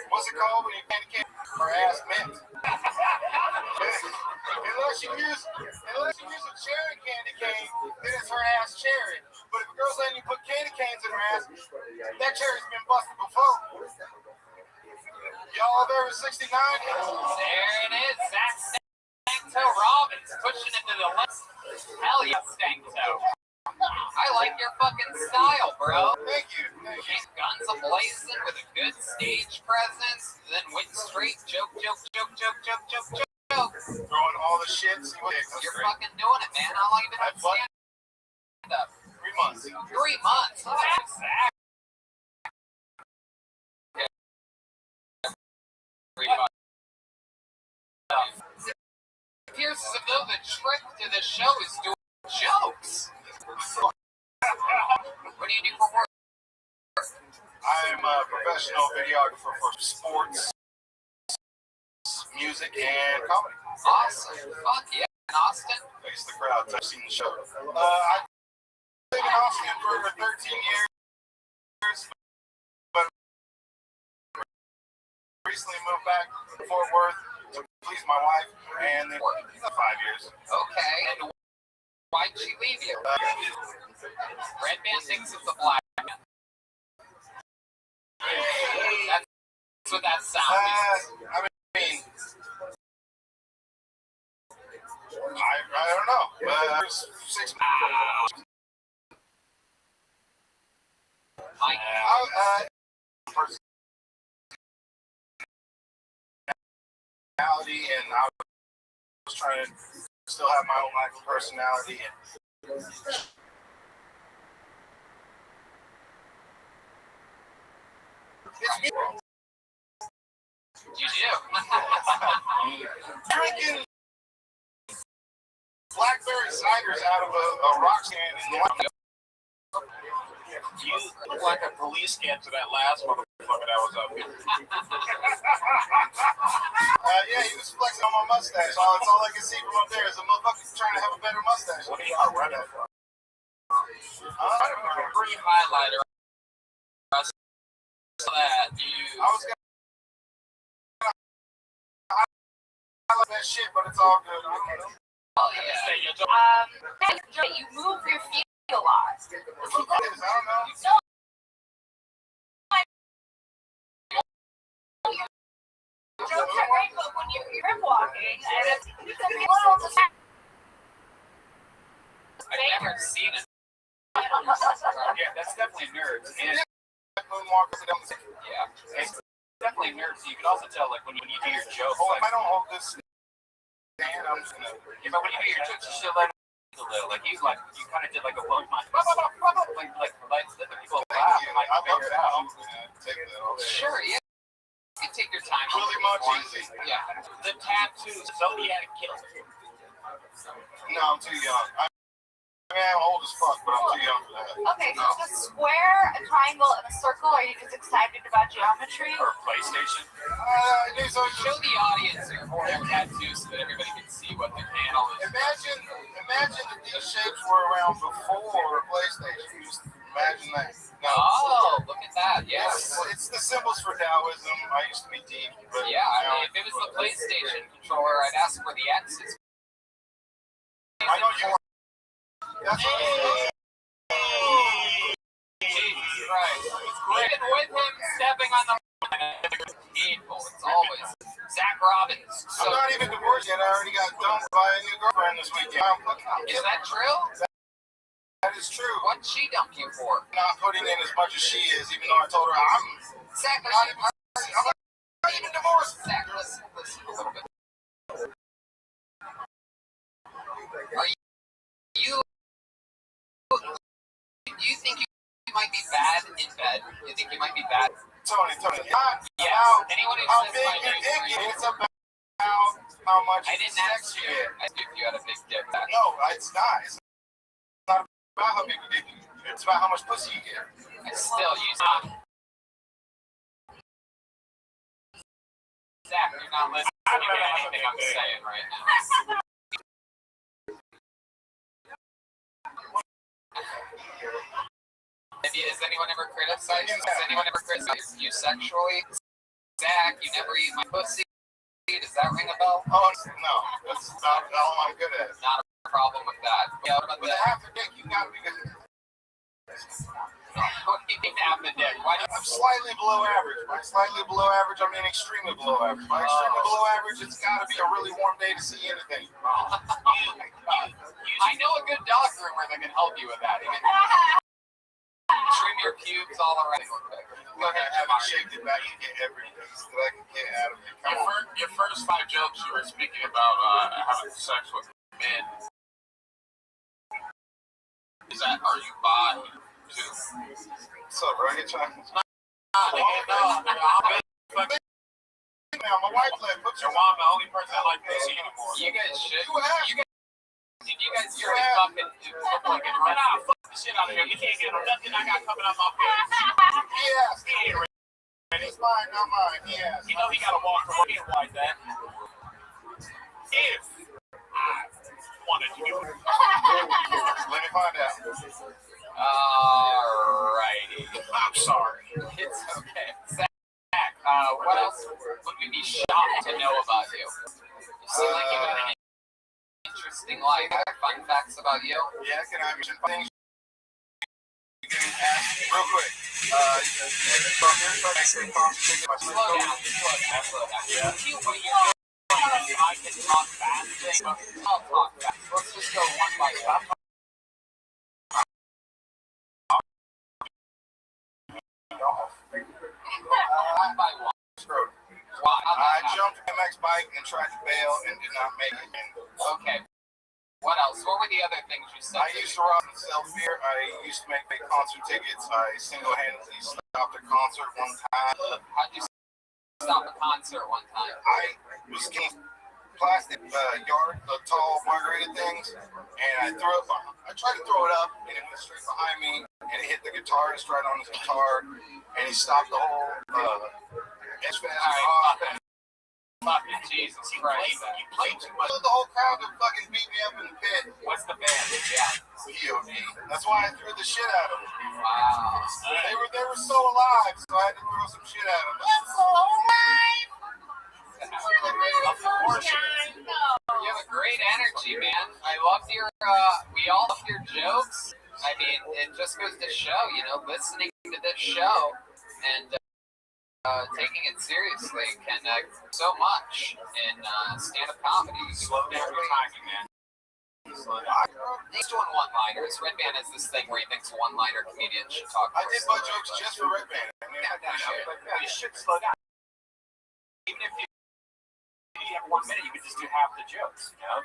What's it called when you candy or ass mint? Unless you use a cherry candy cane, then it's her ass cherry. But if a girl's letting you put candy canes in her ass, that cherry's been busted before. Y'all there at 69? There it is, Zach Stanko Robbins pushing it to the left. Hell yeah, Stanko. I like your fucking style, bro. Thank you. Thank you. Guns a-blazing with a good stage presence, then went straight joke. Throwing all the shit. See what You're fucking doing it, man. How long you been on stand-up? 3 months. 3 months. Oh, Zach. It appears as though the trick to the show is doing jokes. What do you do for work? I am a professional videographer for sports, music, and comedy. Awesome. Fuck yeah. In Austin? Face the crowd, touching the show. I've been in Austin for 13 years, but recently moved back to Fort Worth. to please my wife, and then 5 years. Okay. And why'd she leave you? Red man thinks it's a black man. That's what that sounds. I mean, I don't know. 6 months. Personality, and I was trying to still have my own life and personality. And You do. Drinking blackberry ciders out of a rock can in the You look like a police scan to that last motherfucker that was up here. Yeah, he was flexing on my mustache. That's all I can see from up there is a motherfucker trying to have a better mustache. What are y'all running from? Green highlighter. So that you. I was gonna highlight that shit, but it's all good. I don't know. Oh yeah. You move your feet a lot. I don't know. Jokes are great, but when you're rip walking, and it's a little distracting. I've never seen it. Yeah, that's definitely nerds. And yeah, it's definitely nerds. You can also tell, like, when you do your jokes. Oh, Like, if I don't hold this stand, I'm just gonna. yeah, but when you do your jokes, you should let it a little. Like, you kind of did like a one mind. Like, let the people laugh. And, like, I love figure it that. out. I'm gonna take that all day. Sure, yeah. You can take your time. Really much easy. Yeah. The tattoos, Zodiac Killer. No, I'm too young. I mean, I'm old as fuck, but I'm too young for that. Okay, so it's a square, a triangle, and a circle. Are you just excited about geometry? Or PlayStation. So Show the audience your tattoos so that everybody can see what the panel is. imagine that these shapes were around before PlayStation. Just imagine that. No. Oh, look at that. Yes. It's the symbols for Taoism. I used to be deep, but Yeah, I mean, if it was the PlayStation controller, I'd ask for the X's. I know you are. That's what Jesus Christ. It's great. And with him stepping on the painful. It's always Zach Robbins. So, I'm not even divorced yet. I already got dumped by a new girlfriend this weekend. is that true? That is true. What'd she dump you for? Not putting in as much as she is, even though I told her I'm Zach, not even divorced. Zach, listen a little bit. Are you do you think you might be bad in bed? You think you might be bad? Tony, not Yes. about Anyone who how says big my your name dick is- is. It's about how much I didn't sex ask you you. get. I asked if you had a big dick. No, it's not. It's not about how big your dick is. It's about how much pussy you get. I still use it. Zach, you're not listening to anything I'm saying right now. Has anyone ever criticized you sexually? Zach, you never eat my pussy. Does that ring a bell? Oh, no. That's not all I'm good at. Not a problem with that. Yeah, what about With that? half a dick, you gotta be good. What do you mean half a dick? Why do I'm slightly below average. By slightly below average, I mean extremely below average. By extremely below average, it's gotta be a really warm day to see anything. I know a good dog groomer that can help you with that. He can trim your pubes all around. Like I haven't shaped it back, you get everything that I can get out of it. Come on. Your first 5 jokes, you were speaking about having sex with men. Are you bi too? What's up, bro? Get trying. No. Now, my wife left. What's Your mom, the only person that like pussy anymore. You guys should. Did you guys hear You me have- fucking Fuck the shit out of here. You can't get nothing I got coming out my face. Yes. Yeah, It's mine, not mine. Yes. you know he got to walk away like that. If I wanted to do it. Let me find out. Alrighty. I'm sorry. It's okay. Zach, what else would we be shocked to know about you? seem like you got an interesting life. Fun facts about you. Yeah, can I mention things? Real quick. Slow down. Yeah. I can talk fast. I'll talk fast. Let's just go one by one. One by one. I jumped the MX bike and tried to bail and did not make it. Okay. What else? What were the other things you said? I used to rob and sell beer. I used to make big concert tickets. I single-handedly stopped a concert one time. How'd you stop a concert one time? I was getting plastic yard, the tall margarita things, and I threw it. I tried to throw it up, and it went straight behind me, and it hit the guitarist right on his guitar, and he stopped the whole as fast as possible. Fucking Jesus Christ. You played too much. The whole crowd that fucking beat me up in the pit. What's the band? Yeah. POD. That's why I threw the shit at them. Wow. They were so alive, so I had to throw some shit at them. That's so alive. You have a great energy, man. I loved your, we all loved your jokes. I mean, it just goes to show, you know, listening to this show and taking it seriously can so much in stand-up comedy. Slow down your timing, man. He's doing one-liners. Redman has this thing where he thinks one-liner comedians should talk. I did my jokes just for Redman. You should slow down. Even if you have 1 minute, you could just do half the jokes. You know?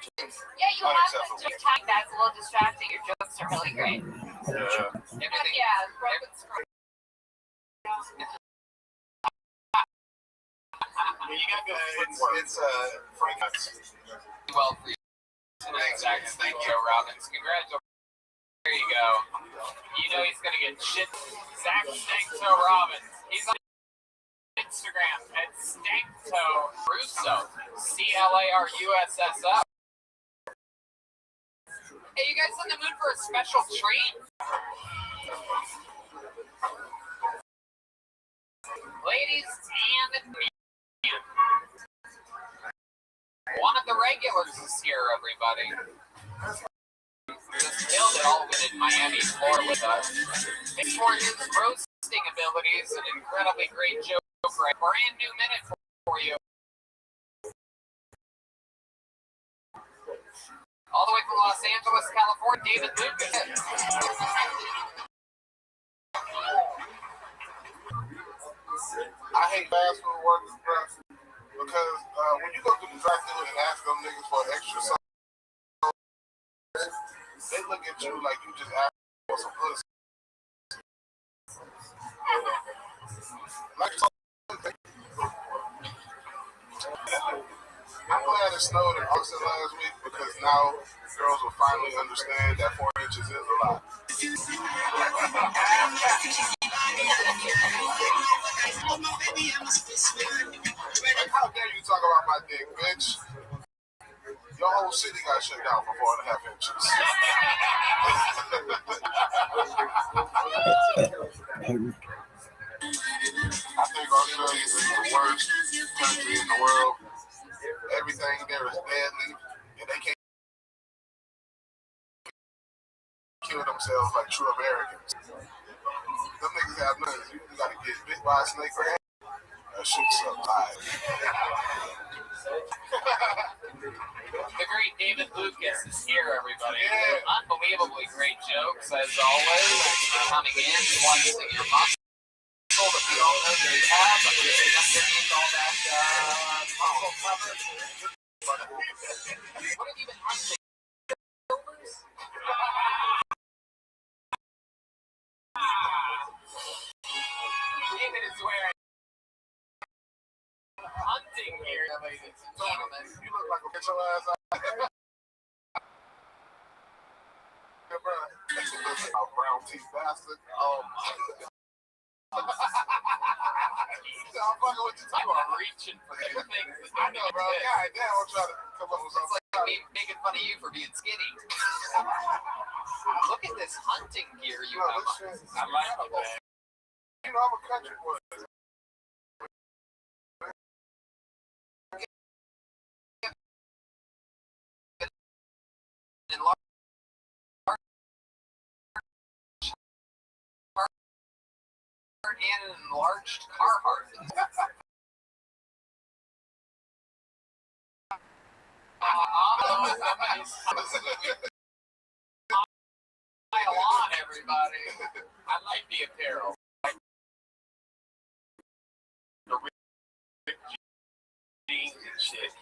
Yeah, you have to just time that's a little distracting. Your jokes are really great. Yeah, broken screw. You got good It's Frank. Well for you. Thanks, Thank you, Robbins. Congratulations. There you go. You know he's going to get shit. Zach Stankto Robbins. He's on Instagram at Stankto Russo. CLARUSSO. Hey, you guys in the mood for a special treat? Ladies and men. One of the regulars is here, everybody. Just killed it all in Miami, Florida with us. Thanks for his roasting abilities and incredibly great joke. A brand new minute for you. All the way from Los Angeles, California, David Lucas. I hate fast food workers, bro, because when you go to the drive-thru and ask them niggas for extra sauce, they look at you like you just asked for some pussy. Like, I'm glad it snowed in Austin last week because now girls will finally understand that 4 inches is a lot. Like, how dare you talk about my dick, bitch? Your whole city got shut down for 4.5 inches. I think Australia is the worst country in the world. Everything there is deadly, and they can't kill themselves like true Americans. Them niggas have nothing. You gotta get bit by a snake or that shit's so tired. The great David Lucas is here, everybody. Yeah. Unbelievably great jokes, as always. Thanks for coming in, flexing your muscle that we all know you have. Underneath all that muscle cover. What have you been hunting? David is wearing hunting gear, ladies and gentlemen. You look like a bitch your ass out. Yeah, bro. A brown teeth bastard. Oh my God. I'm fucking with you too. I'm reaching for new things. I know, bro. God damn, I'm trying to come up with It's something. like me making fun of you for being skinny. Look at this hunting gear you have. I like it, man. You know, I'm a country boy. and an enlarged Carhartt. Pile on, everybody. I like the apparel. The Rick jeans and shit.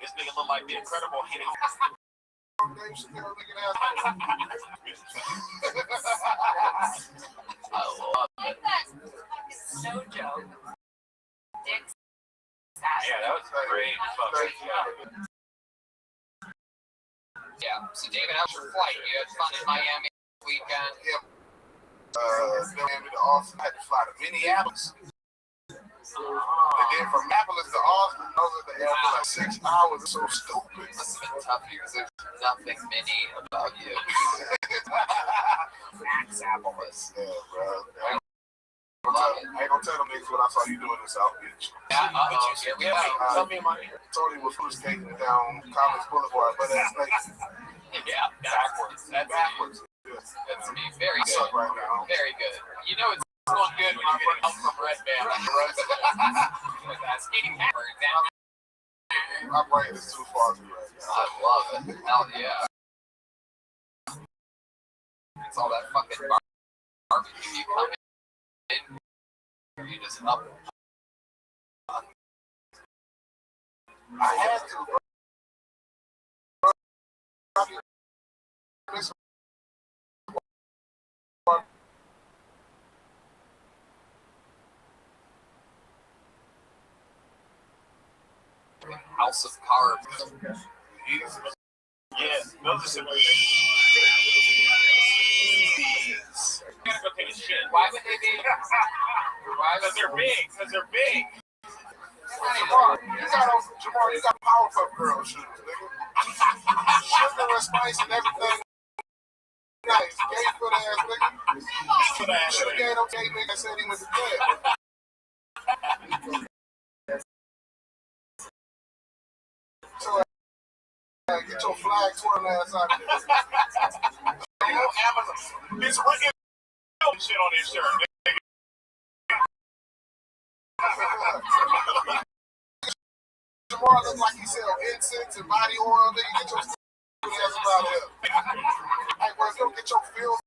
This nigga look like the Incredible Hulk. I love it. Snow joke. Dick's Yeah, that was great. Yeah. So, David, how's your flight? You had fun in Miami this weekend? Miami to Austin. I had to fly to Minneapolis. And then from Minneapolis to Austin, I was at the airport like 6 hours. It's so stupid. Must have been tough because there's nothing mini about you. Maxapolis. Yeah, bro. I ain't gonna tell them niggas what I saw you doing in South Beach. Yeah, here we go. Tell me my Tony was food skating down College Boulevard, but that's like Yeah, backwards. That's backwards. That's me. Very I good. suck right now. Very good. You know it's going good when you get help from Red Band on the road. With that skating backwards. My brain is too far to right now. I love it. Hell yeah. It's all that fucking barbecue you come in. You just up. I had to, bro. House of Carbs. Yeah, those are some gotta go take a shit. Why would they be? Because they're big. Because they're big. Jamar, you got Powerpuff Girl shoes, nigga. Sugar and spice and everything. Nice. Gay foot ass nigga. Should have gave them gay nigga said he went to bed. So, get your flag twirling ass out of there. You know, Amazon. It's written shit on his shirt. Jamar look like he sell incense and body oil. Nigga, get your stupid ass out of here. Hey, bro, if you don't get your feels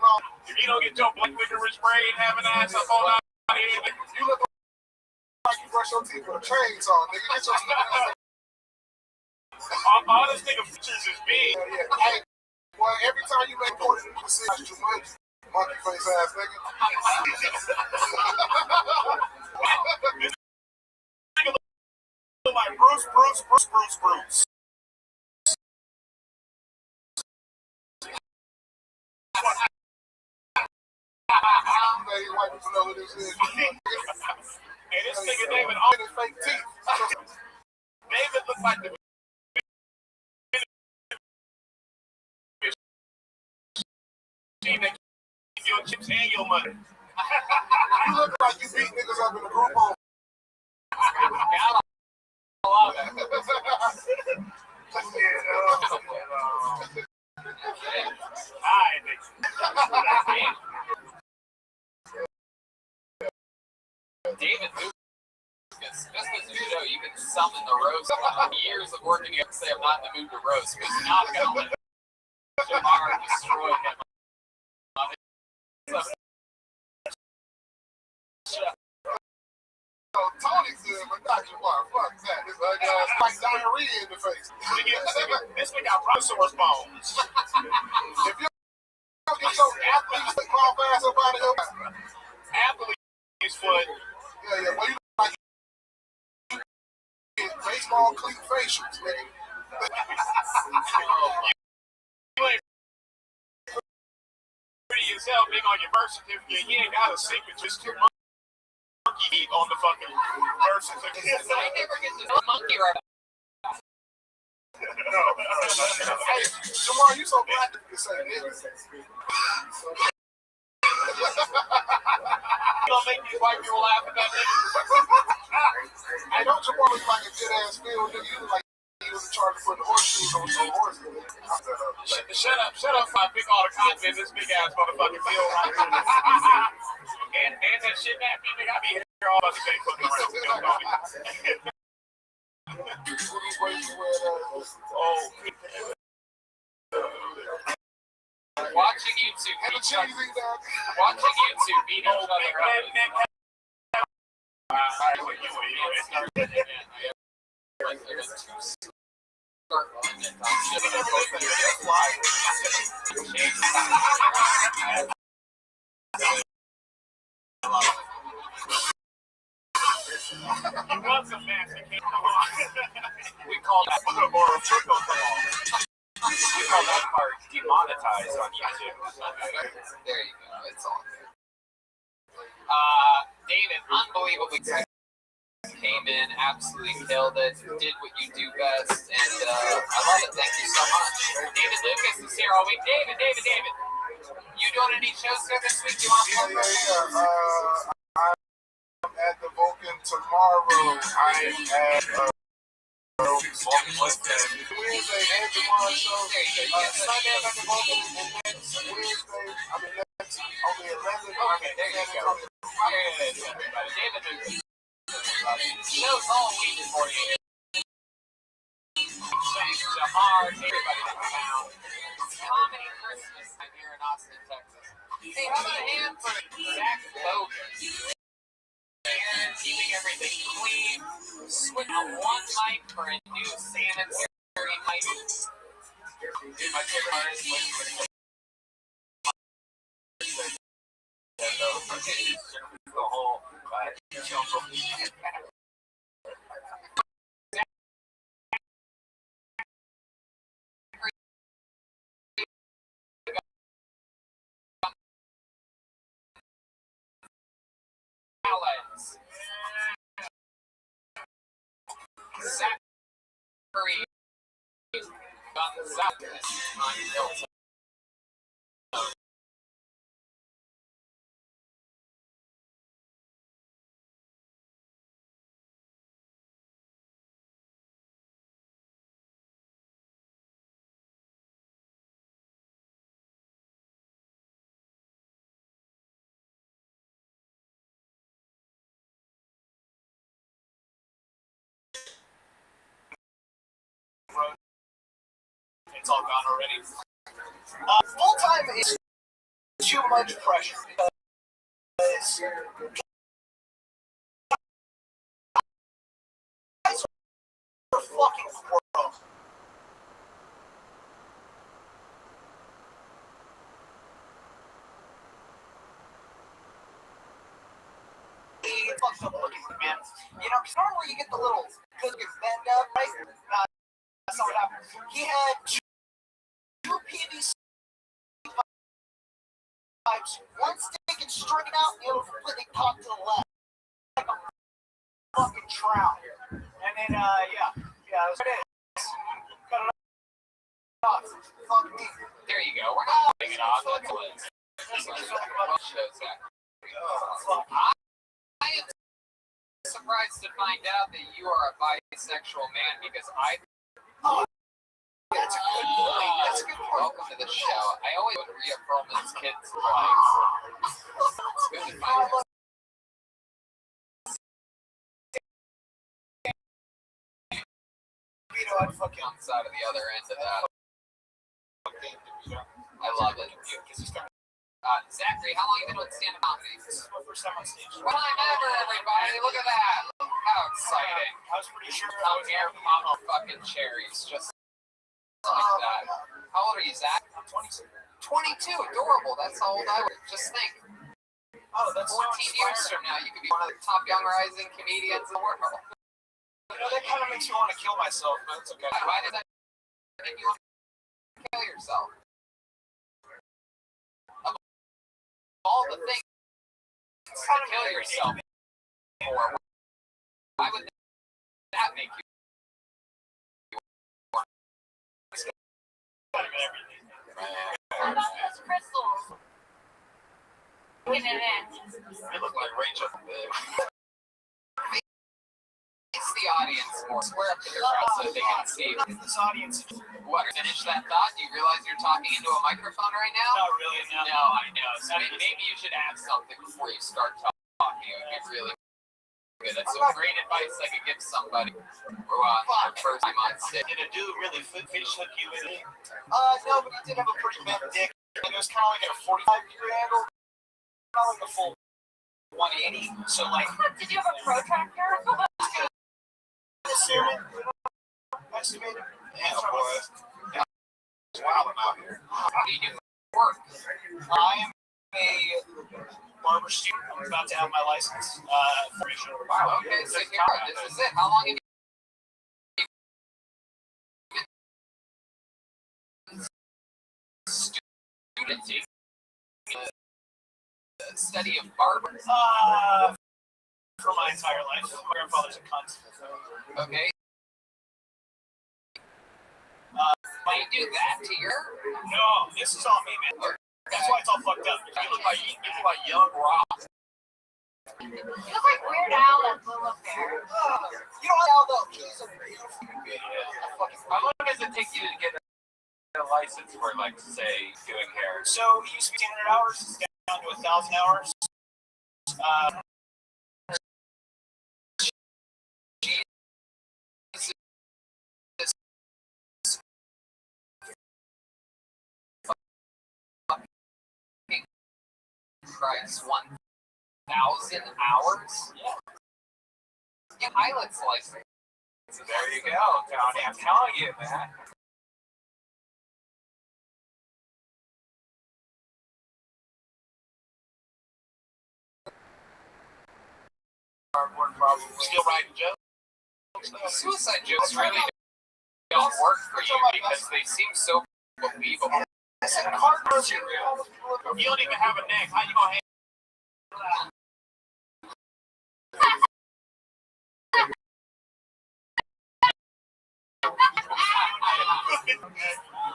on, If you don't get your black licorice braid having ass up on out here, you look like you brush your teeth with a chainsaw, nigga. Get your stupid ass. all this nigga features is big. Yeah. Hey, well, every time you make more than you see, you monkey face ass nigga. This nigga look like Bruce. White people know who this is. Hey, this nigga David, all his fake teeth. David look like the machine that gives your chips and your money. You look like you beat niggas up in a group home. I love it. Alright, David Lucas, just as you know, you can summon the roast from years of working here and say I'm not in the mood to roast, because now I'm going to let Jamar destroy him. Tony's good, but not Jamar. Fuck that. This ugly ass like diarrhea in the face. this nigga got brontosaurus bones. If you don't get your athlete's foot call fast up out of here, Athlete's foot. yeah, well, you look like you get baseball cleat facials, nigga. You ain't pretty yourself, being on your birth certificate. You ain't got a secret, just too much monkey heat on the fucking birth certificate. I never get to know monkey right now. No. Hey, Jamar, you so black that you can say nigga. You gonna make these white people laugh at that nigga? I know Jamar looks like a good ass field nigga. You look like he was in charge of putting horseshoes on some horses. Shut up, I pick all the content this big ass motherfucking field right here. Dan that shit at me. I be here all the day fucking around. Watching YouTube beat each other Welcome, man. We call that or a trickle call. We call that part demonetized on YouTube. There you go. It's all good. David, unbelievably came in, absolutely killed it, did what you do best, and I love it. Thank you so much. David Lucas is here all week. David. You doing any shows here this week? You want to I'm at the Vulcan tomorrow. I am at Wednesday and tomorrow show. Sunday I'm at the Vulcan, and next Wednesday, next on the 11th. Okay, there you go. David Lucas. Shows all week for you. Thanks, Jamar, everybody in town. It's Comedy Christmas time here in Austin, Texas. Hey, how about a hand for Zach Bogan? Keeping everything clean. Switch on one mic for a new sanitary mic. My favorite artist was the whole Zachary Gonzalez on Delta. It's all gone already. Full time is too much pressure because guys are fucking gross. Fucked up looking, man. You know, because normally you get the little cookies bend up, right? That's not what happened. He had two PVC pipes, one sticking straight out, the other completely cocked to the left. Like a fucking trout. And then, yeah, that's what it is. Cut it off. Fuck me. There you go. We're not putting it off. That's what it is. Shows that. I am surprised to find out that you are a bisexual man because That's a good point. That's a good point. welcome to the show. I always would reaffirm this kid's life. It's good to find out. I'd fucking On side of the other end of that. I love it. Zachary, how long have you been with stand-up comedy? This is my first time on stage. Well, I'm ever, everybody. Look at that. How exciting. I was pretty sure I Come was here, pop fucking cherries. Just like that. How old are you, Zach? I'm 22. 22. Adorable. That's how old I was. Just think. Oh, that's 14 years from now, you could be one of the top young rising comedians in the world. You know, that kind of makes me want to kill myself, but it's okay. Why does that make you want to kill yourself? Of all the things to kill yourself for, why would that make you? What about those crystals? In an end. They look like Rachel. Face the audience more. Square up to your crowd so they can see. This audience. What? Finish that thought? Do you realize you're talking into a microphone right now? Not really. No. No, I know. So maybe you should add something before you start talking. It would be really good. That's some great advice I could give somebody who first time on stage. Did a dude really face hook you in it? No, but he did have a pretty big dick. It was kind of like a 45-degree angle, not like a full 180. So like, Did you have a protractor? estimated. Yeah, boy. Wow, I'm out here. How do you do work? I am a barber student. I'm about to have my license. Wow, okay, so here, this is it. How long have you been taking the study of barber? For my entire life. My grandfather's a cunt. Okay. Do you do that to your? No, this is all me, man. That's why it's all fucked up. You look like young Rock. You look like Weird Al at Lilith Fair. You don't know though. He's a beautiful fucking. How long does it take you to get a license for, like, say, doing hair? So he used to be 1,500 hours. It's down to 1,000 hours. Christ, 1,000 hours? Yeah. Get pilot's license. There you go, Tony. I'm telling you, man. Still writing jokes. Suicide jokes really don't work for you because they seem so believable. Listen, Cardinals, you don't even have a neck. How you gonna handle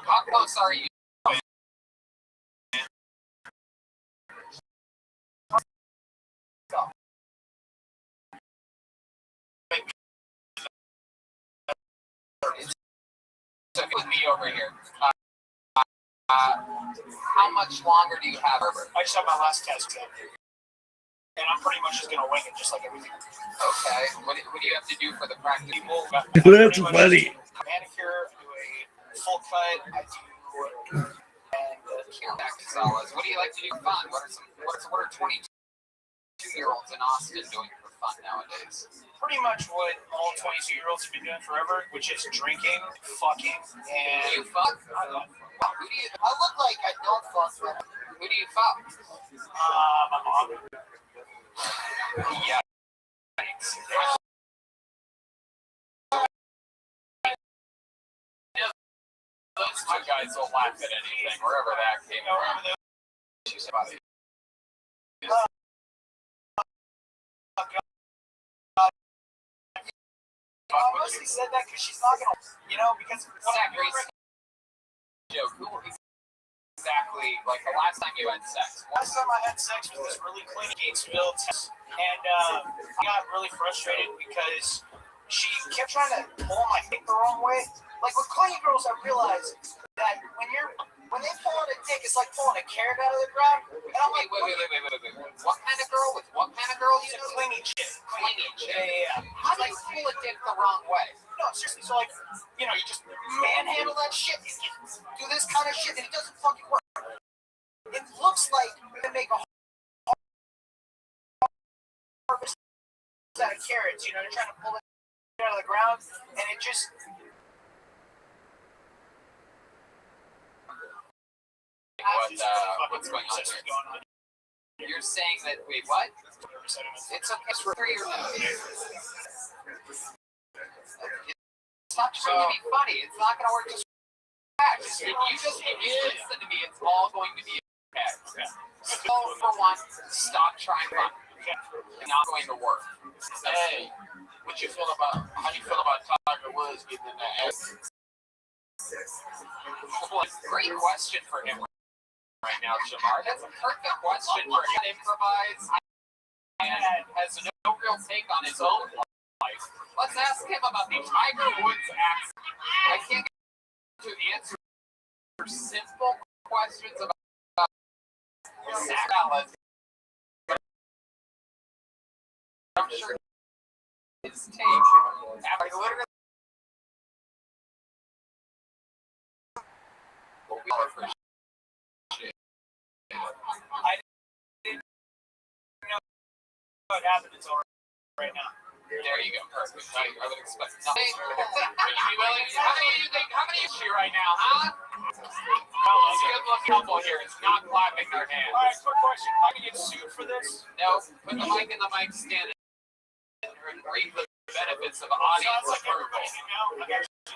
How close are you? So with me over here. How much longer do you have? I just have my last test, and I'm pretty much just gonna wing it, just like everything. Okay. What do you have to do for the practice? That's funny. Manicure, I do a full cut. I do and Back to Salas. What do you like to do for fun? What are 22-year-olds in Austin doing for fun nowadays? pretty much what all 22-year-olds have been doing forever, which is drinking, fucking, and You fuck? I love Who do you? I look like I don't fuck, but Who do you fuck? my mom. Yeah. Those two guys will laugh at anything, wherever that came from. She's about it. I mostly said that because she's not gonna, because Exactly. Joke. Who exactly, like the last time you had sex? last time I had sex was this really clean Gatesville, and I got really frustrated because she kept trying to pull my dick the wrong way. Like with clean girls, I realized that when they pull on a dick, it's like pulling a carrot out of the ground. And I'm like, Wait. What kind of girl? With what kind of girl? She's a clingy chick. Clingy chick. Yeah. How do you pull a dick the wrong way? No, seriously. So like, you just manhandle that shit. You do this kind of shit, and it doesn't fucking work. It looks like they make a harvest out of carrots. They're trying to pull it out of the ground, and it just. What's going on here? You're saying that, wait, what? It's okay for 3 years. Stop trying to be funny. It's not going to work. Just if you listen to me, it's all going to be okay. So, for one, stop trying fun. It's not going to work. hey, how do you feel about Tiger Woods getting in that ass? Great question for him right now, Shamar. That's a perfect question for him to improvise and has no real take on his own life. Let's ask him about the Tiger Woods accident. I can't get to the answer for simple questions about salads. I'm sure his take. Like literally. I didn't know what happened until right now. There you go, perfect. I would expect nothing. How many is she right now, huh? This good looking couple here is not clapping their hands. All right, quick question. Am I gonna get sued for this? No, put the mic in the mic stand and reap the benefits of audience Sounds like approval. everybody now. I'm actually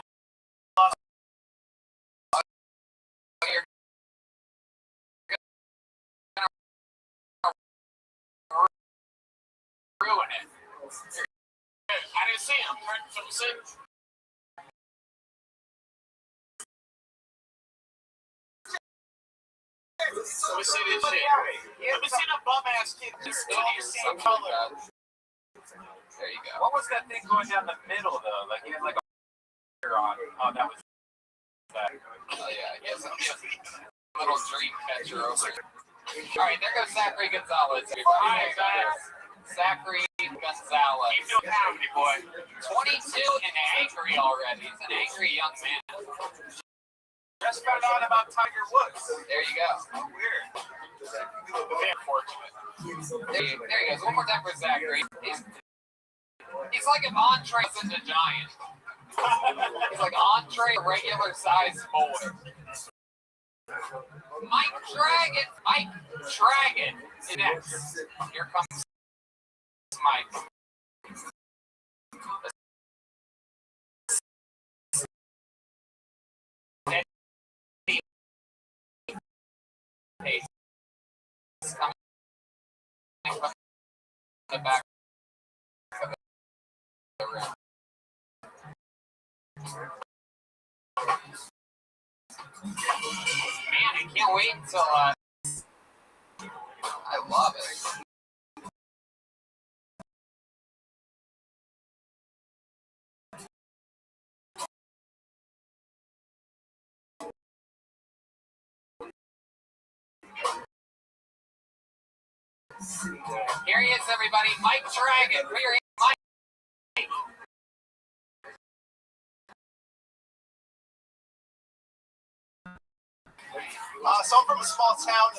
Ruin it. I didn't see him. Let me see. Let me see this shit. Let me see the bum ass kid. Just They're all study the or same something color. like that. There you go. What was that thing going down the middle though? Like he had like a on. Oh, that was that. Oh yeah, he has a little dream catcher over here. All right, there goes Zachary Gonzalez. Hi, guys. Zachary Gonzalez. Keep doing comedy, boy. 22 and angry already. He's an angry young man. Just found out about Tiger Woods. There you go. Oh, weird. Very unfortunate. There he goes. One more time for Zachary. He's like an entree in the giant. He's like entree, regular size boy. Mike Dragon. Mike Dragon is next. Here comes Mike. Hey, he's coming from the back of the room. Man, I can't wait until I love it. Here he is, everybody. Mike Dragon. Put your hands, Mike. So I'm from a small town.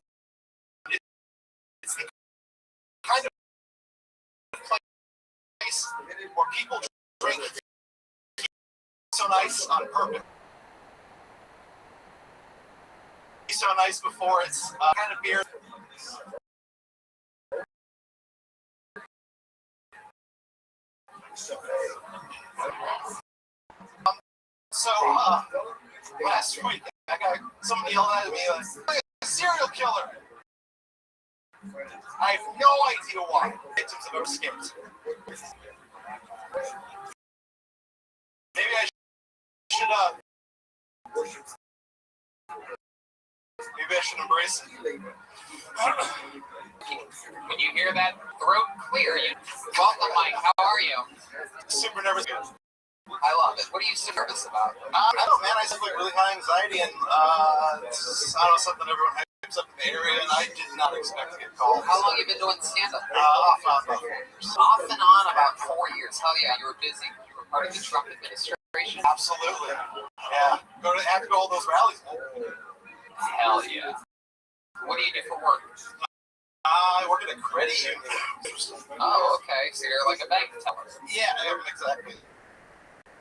It's the kind of place where people drink so nice on purpose. So nice before it's kind of beer. So last week I got somebody yelled at me like a serial killer. I have no idea why. Victims have ever skipped. Maybe I should maybe I should embrace it. When you hear that throat clear, welcome, Mike. How are you? Super nervous. I love it. What are you so nervous about? I don't know, man. I just have like really high anxiety, and it's, I don't know, something everyone hypes up in the area, and I did not expect to get called. How long have you been doing stand-up? Off and on about 4 years. Off and on about 4 years. Hell yeah, you were busy. You were part of the Trump administration. Absolutely. Yeah. Have to go to all those rallies, man. Hell yeah. What do you do for work? I work at a credit union. Oh, okay. So you're like a bank teller. Yeah, exactly.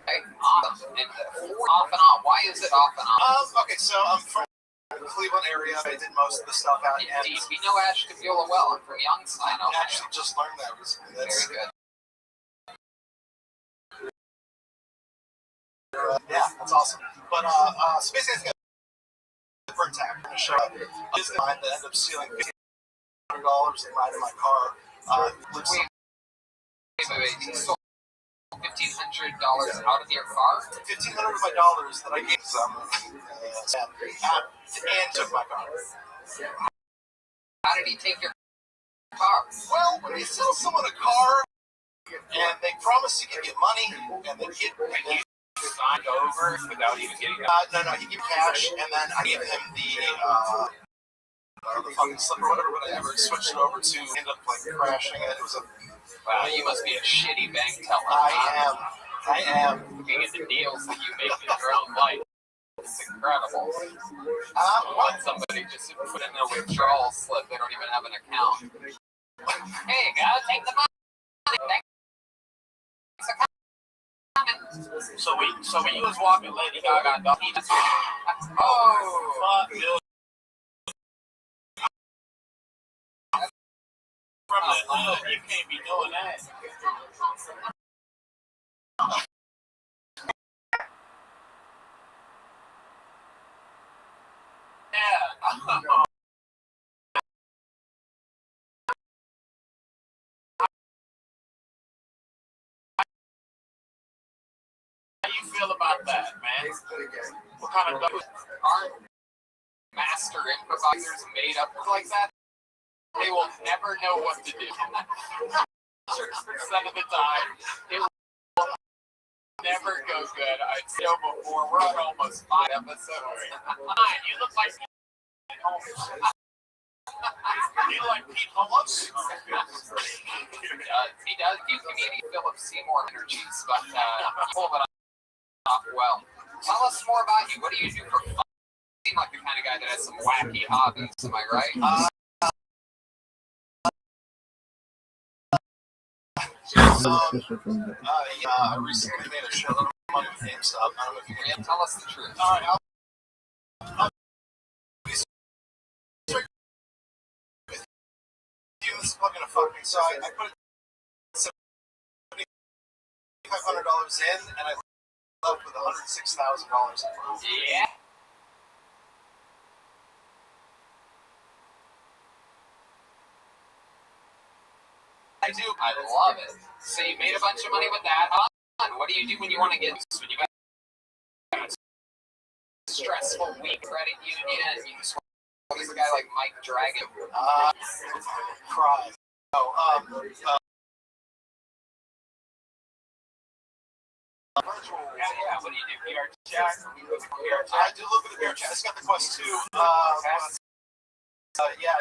Okay, awesome. And off and on. Why is it off and on? Okay, so I'm from the Cleveland area. I did most of the stuff out in Indeed. We know Ashtabula well. I'm from Youngstown. I actually just learned that recently. That's very good. Yeah, that's awesome. But so basically, I got a burn tag on the show. This guy that ended up stealing $1,500 and riding my car. Wait. You stole $1,500 out of your car? $1,500 of my dollars that I gave some and took my car. How did he take your car? Well, when you sell someone a car and they promise to give you money, and then he'd Signed over without even getting no, he'd give cash, and then I gave him the fucking slip or whatever, but I never switched it over to end up like crashing it. It was a Wow, you must be a shitty bank teller. I am. Looking at the deals that you make in your own life. It's incredible. What? Somebody just put in their withdrawal slip. They don't even have an account. Hey, go take the money. Thanks for coming. So when you was walking Lady Gaga, he just Oh, fuck, dude. From the hood, you can't be doing that. Yeah. How you feel about that, man? What kind of aren't master improvisers made up like that? They will never know what to do. 100% of the time, it will never go good. I'd say before, we're on almost 5 episodes. you look like you like Pete Holmes? He does do comedian Philip Seymour energies, but pull it off well. Tell us more about you. What do you do for fun? You seem like the kind of guy that has some wacky hobbies, am I right? I recently made a shitload of money with GameStop. I don't know if you can Tell us the truth. All right, this fucking a fucking site. I put $7,500 in, and I left with $106,000. Yeah. I do. I love it. So you made a bunch of money with that. What do you do when you want to get when you got a stressful week credit union? You just want a guy like Mike Dragon. Cry. Oh, virtual. Yeah. What do you do? VR chat? I do a little bit of VR chat. I just got the Quest 2. Yeah.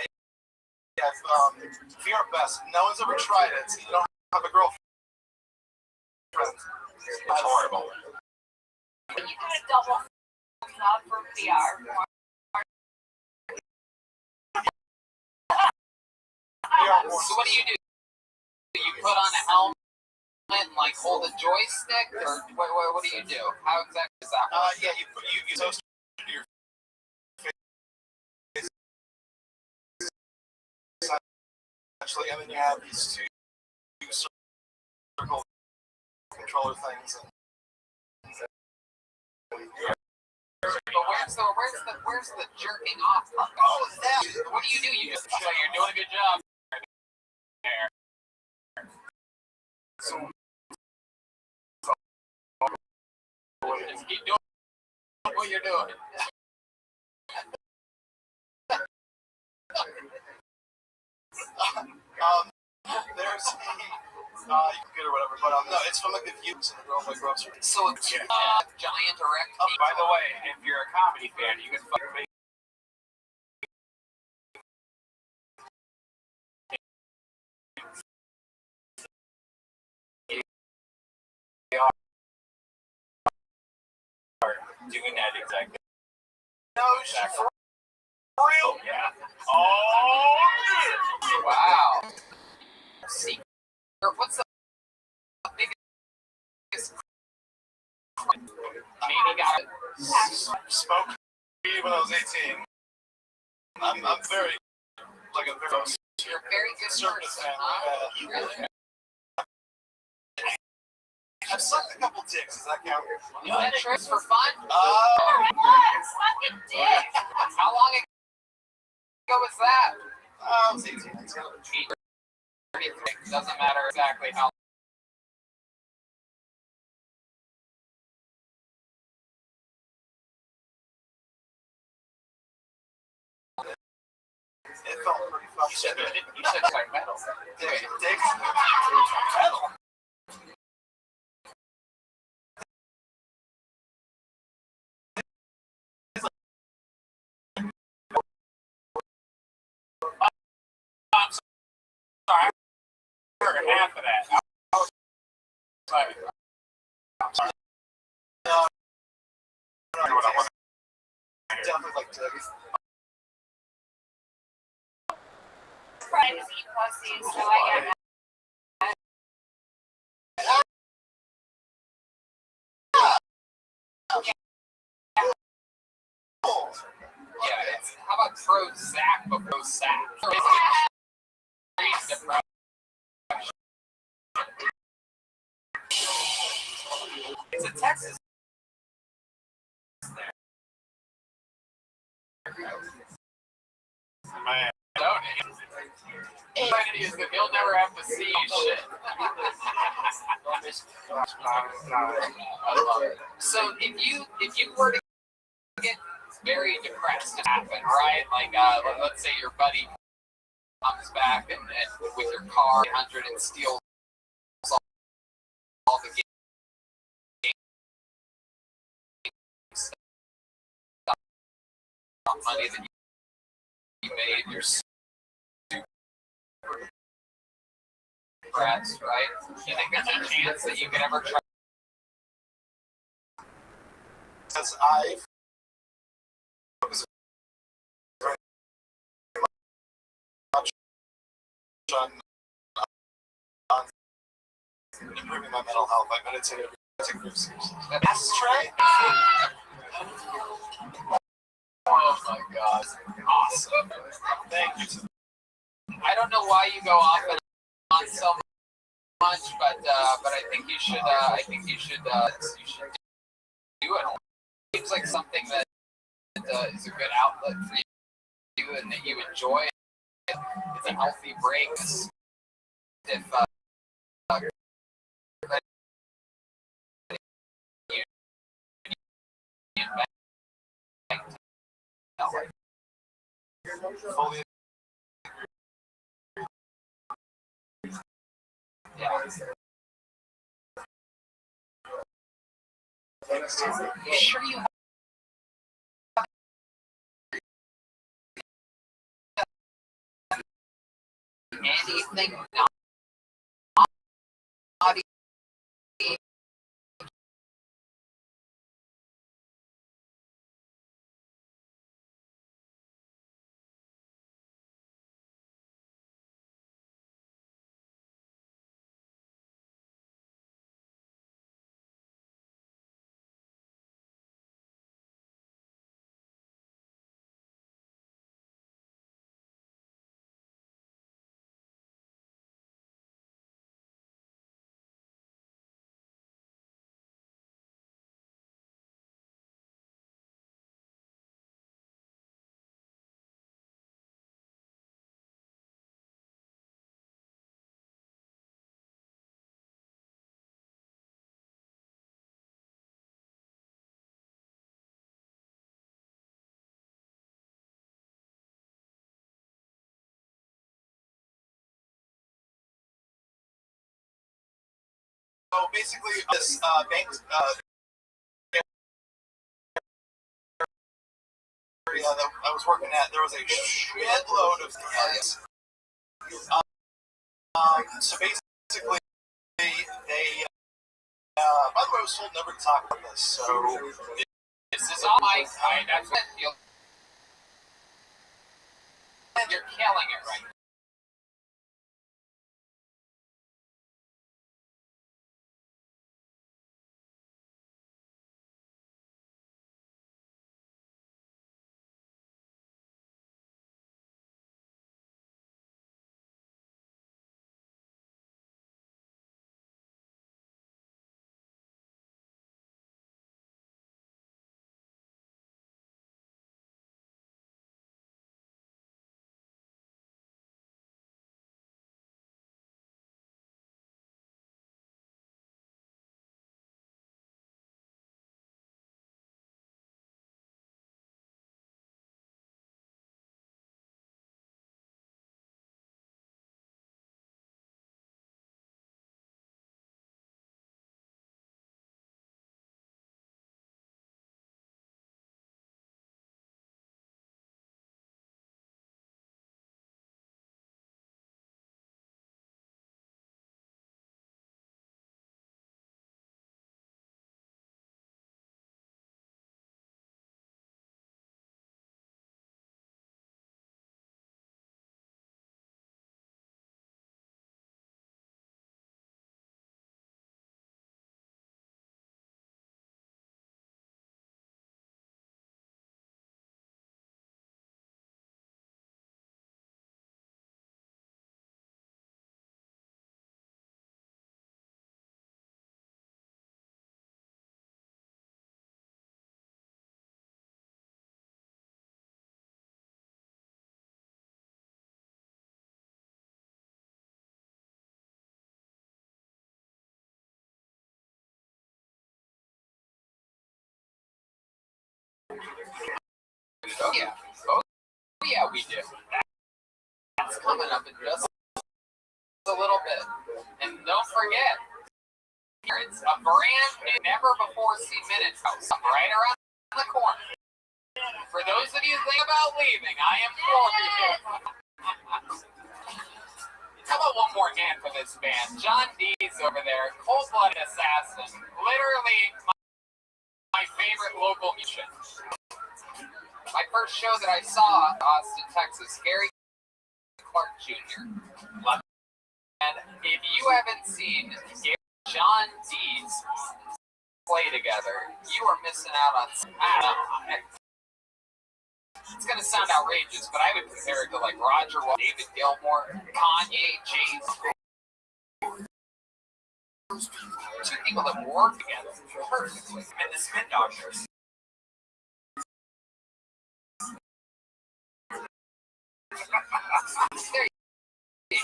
VR best. No one's ever tried it. You don't have a girlfriend. It's horrible. You do a double sub for VR. So what do? Do you put on a helmet and like hold a joystick, or what do you do? How exactly is that work? Yeah, you toast your face. Actually, and then you have these two circle controller things. But where's the jerking off part? Oh, that. What do? You just so you're doing a good job there. So just keep doing what you're doing. There's you can get or whatever, but no, it's from like the views and the girl like grocery. So it's giant erect. By the way, if you're a comedy fan, you can fucking make doing that exactly. No, shit, for real? Yeah. Oh, Wow. See, what's the biggest? Maybe got it. Smoked weed when I was 18. I'm very, like a very You're a very good conservative person, fan. huh? Really? I've sucked a couple dicks. Does that count? You had trips for fun? Fucking dick. How long ago was that? I was 18. Doesn't matter exactly how. It felt pretty fucking You should play metal. Dicks? Metal? heard half of that. I was like, Definitely like to. Privacy pussies, so I get Yeah, it's how about Prozac before Sac? It's a Texas. man. Don't it is that he'll never have to see shit. I love it. So if you were to get very depressed to happen, right? Like let's say your buddy comes back and with your car 100 and steals all the games money that you made, you're super depressed, right? You think there's a chance that you could ever try? Because I focus very much on improving my mental health. I meditate every day. I take very seriously. Ashtray? Oh my god, awesome! Thank you. I don't know why you go off and on so much, but I think you should. I think you should do it. It seems like something that is a good outlet for you and that you enjoy. It's a healthy break. If Fully. yeah. You sure you have anything naughty? So basically, this bank area that I was working at, there was a shitload of areas. So basically, they by the way, I was told never to talk about this. So This is all my side. That's what you're killing it right now. Oh yeah. Oh yeah, we do. That's coming up in just a little bit. And don't forget, it's a brand new, never before seen minute house right around the corner. For those of you thinking about leaving, I am for you. How about one more hand for this band? John D's over there, cold-blooded assassin. Literally my favorite local musician. My first show that I saw in Austin, Texas, Gary Clark Jr. And if you haven't seen John D's play together, you are missing out on. It's gonna sound outrageous, but I would compare it to like Roger, David Gilmour, Kanye, Jay-Z. Two people that work together perfectly. And the Spin Doctors. There you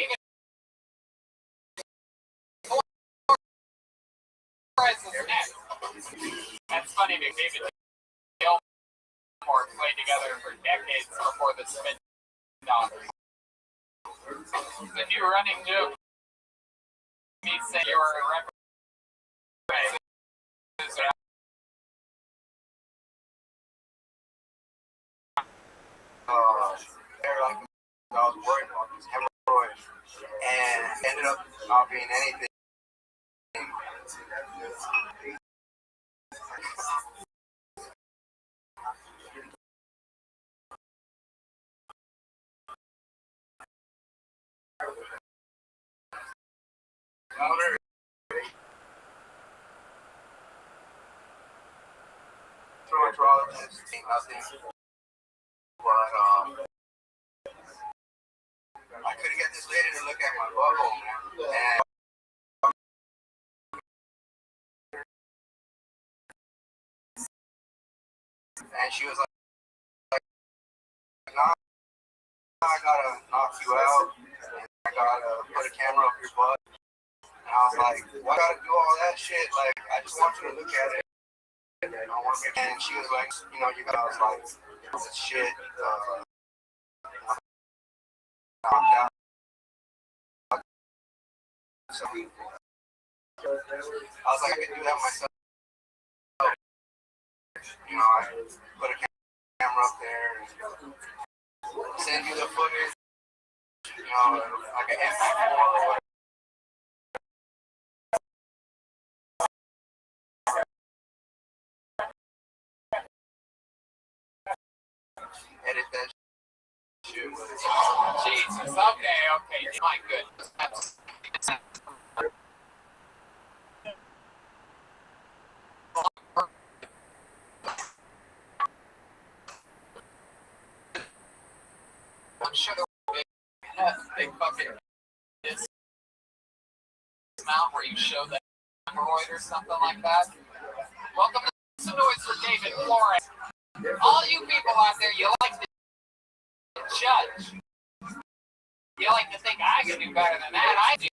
go. That's funny because David Gilmour played together for decades before the Spin Doctors. The new running joke. Me saying you were a reference. I was worried about these hemorrhoids and ended up not being anything. Dermatologist, nothing. But I couldn't get this lady to look at my butthole, man. And she was like, nah, I gotta knock you out. I gotta put a camera up your butt. And I was like, why gotta do all that shit? Like, I just want you to look at it. And she was like, you know, you guys like this shit. Knocked out. So, I was like, I could do that myself. You know, I put a camera up there and send you the footage. You know, like an MP4 or whatever. Edit that shit. Jesus. Okay. My goodness. I'm sure there will be a big fucking dismount where you show that hemorrhoid or something like that. Welcome to some noise for David Flores. All you people out there, you like to judge. You like to think I can do better than that. I do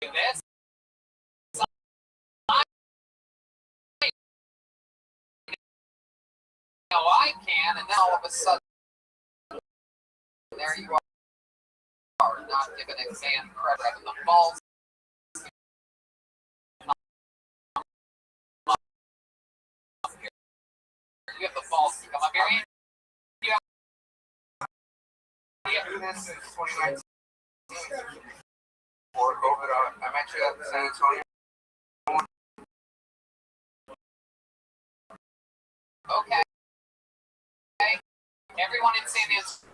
this. I know I can, and then all of a sudden, there you are, not giving a man credit in the balls. You have the balls to come up here. This is 2019. Before COVID, I met you at San Antonio. Okay. Everyone in San Antonio.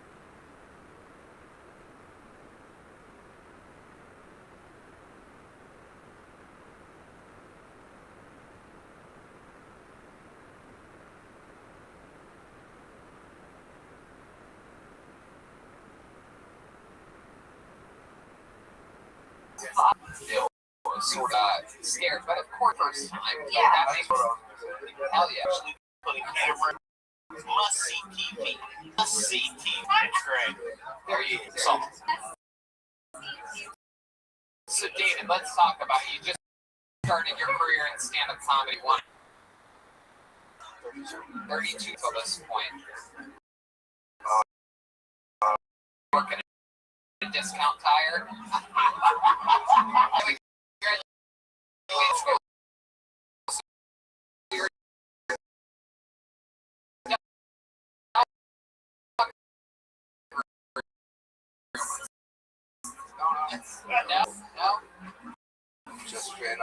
Still sort of scared, but of course, first time. Yeah. That makes, hell yeah. Put a camera Must-see TV. Must-see TV. It's great. There you go. So, David, let's talk about you. Just started your career in stand-up comedy. 32 till this point. Working at a discount tire. No. Just been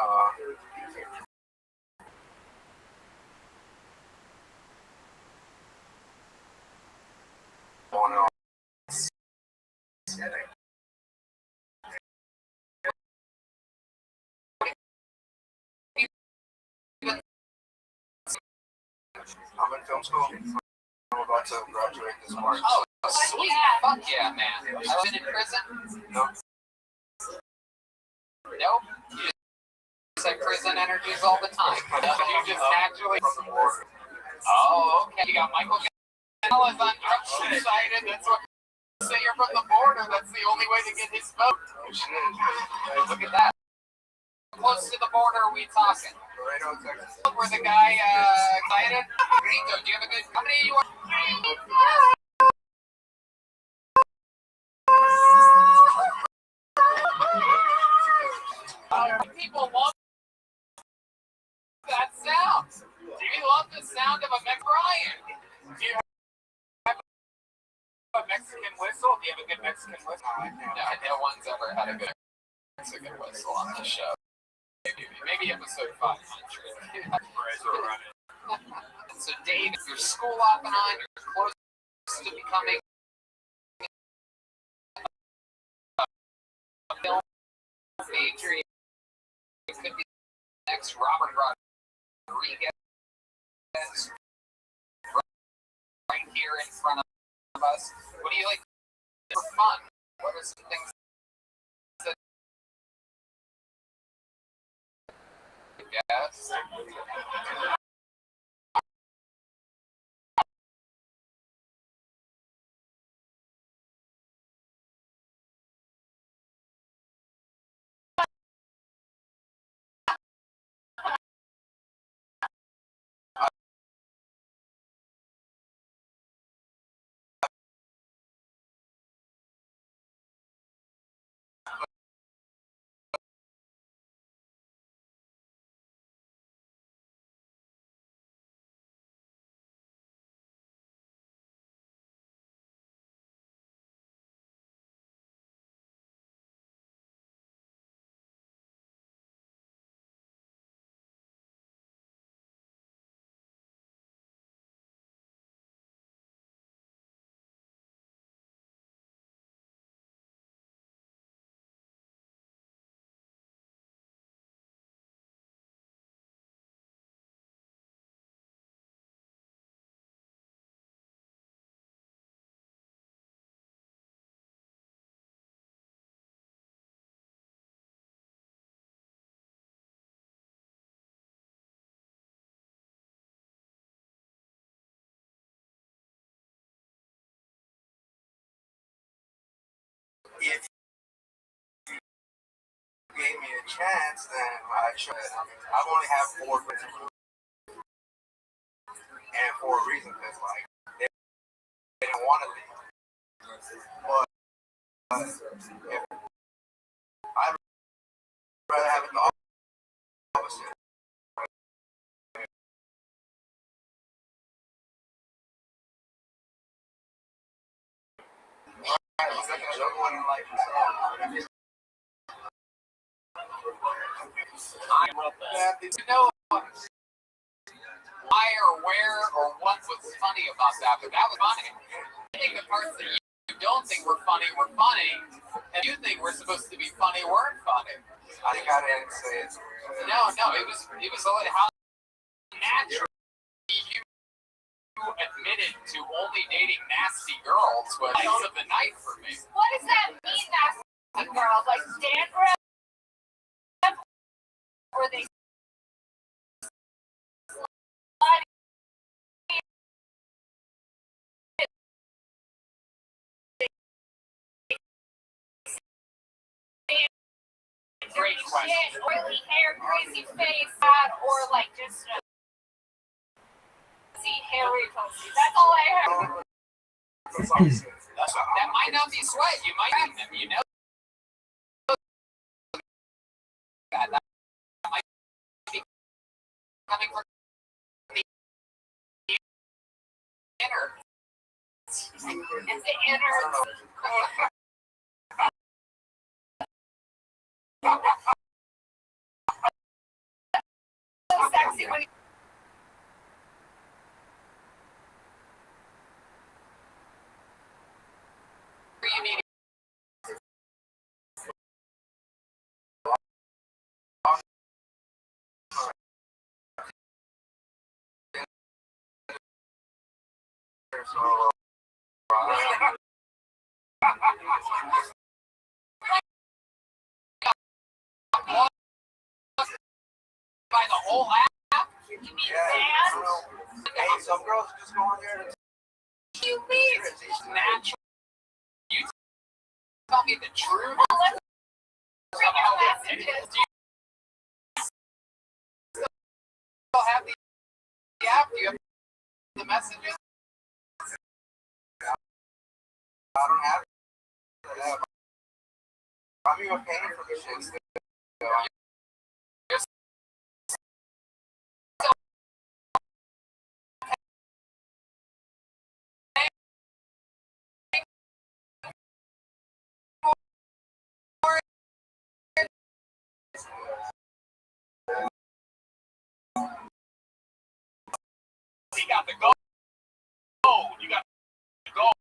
going on. I'm in film school. I'm about to graduate this March. Oh, sweet. Fuck yeah, man. Have you been in prison? No. Nope. You just say prison energies all the time. You just naturally. From the border. Oh, okay. You got Michael Gallas on your side, and that's what you say you're from the border. That's the only way to get his vote. Oh, shit. Look at that. How close to the border are we talking? Laredo, Texas. Where the guy excited? Rito, do you have a good company you want? People love that sound. Do you love the sound of a Brian? Do you have a Mexican whistle? Do you have a good Mexican whistle? No one's ever had a good Mexican whistle on this show. Maybe episode 5. I'm not sure. So, Dave, your school off and on, you're close to becoming a film major. You could be the next Robert Rodriguez right here in front of us. What do you like for fun? What are some things that yes? If you gave me a chance, then I should. I've only had 4 friends, and for a reason, because like they didn't want to leave. But if I'd rather have it the opposite. You know why or where or what was funny about that, but that was funny. I think the parts that you don't think were funny, and you think were supposed to be funny weren't funny. I think I didn't say it. No, it was like how natural you admitted to only dating nasty girls was the highlight of the night for me. What does that mean, nasty girls? Like dandruff? Or they Which question? shit, oily hair, crazy face, fat, or like just a hairy pussy. That's all I have. That might not be sweat. You might have them. You know that. That might be coming from the inner. It's the inner. So sexy when You need by the whole app. you mean Yeah, hey, some girls just go on there to You mean it's natural? You tell me the truth. Well, let's read your messages. Do you still have the app? Do you have the messages? I don't have it. I'm even paying for the shit still. You got the gold. You got the gold.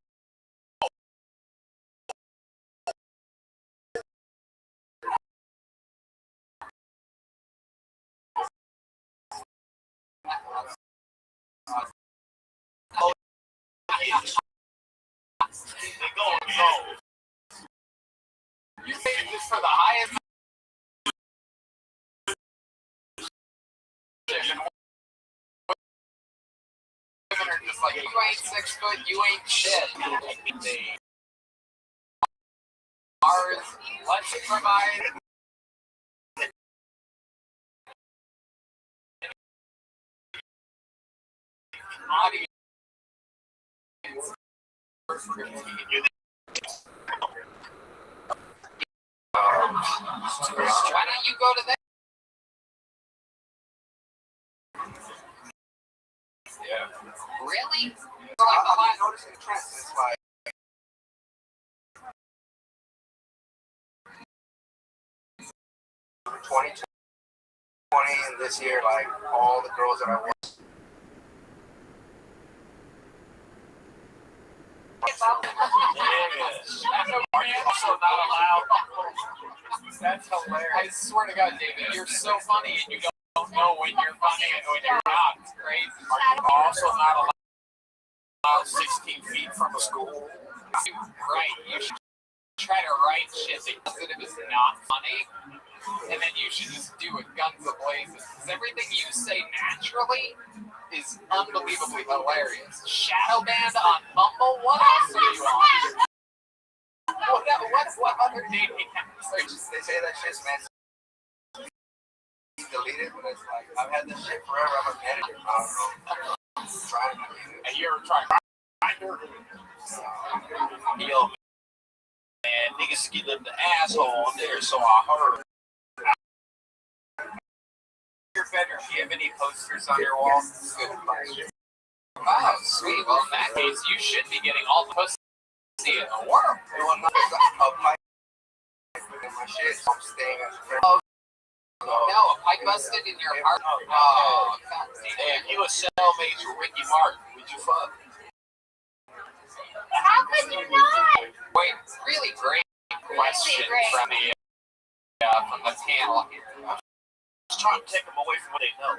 They go gold. You paid this for the highest. Women are just like, you ain't 6 foot, you ain't shit. Ours, let's provide. Audience. Why don't you go to that? Yeah. Really? I'm noticing trends. It's like 2020 and this year, like all the girls that I work. Are you also not allowed? That's hilarious. I swear to God, David, you're so funny and you don't know when you're funny and when you're not. It's crazy. Are you also not allowed 16 feet from a school? Right. You should try to write shit that is not funny, and then you should just do it guns a-blazing. Because everything you say naturally is unbelievably hilarious. Shadow band on Bumble? What else are you on? What other dating apps are you? They say that shit's meant to be deleted, but it's like I've had this shit forever. I'm a manager. I don't know. I'm trying to delete it. And you're trying to yo, man, niggas get them the asshole on there, so I heard. Your bedroom, do you have any posters on your wall? Good question. Oh, sweet. Well, in that case, you should be getting all the pussy in the world. Everyone knows a pipe in my shit, so I'm staying at the crib. No, a pipe busted in your heart. Oh, God damn. Hey, if you a cellmate with Ricky Martin, would you fuck? How could you not? Wait, really great question from the panel here. Just trying to take them away from what they know.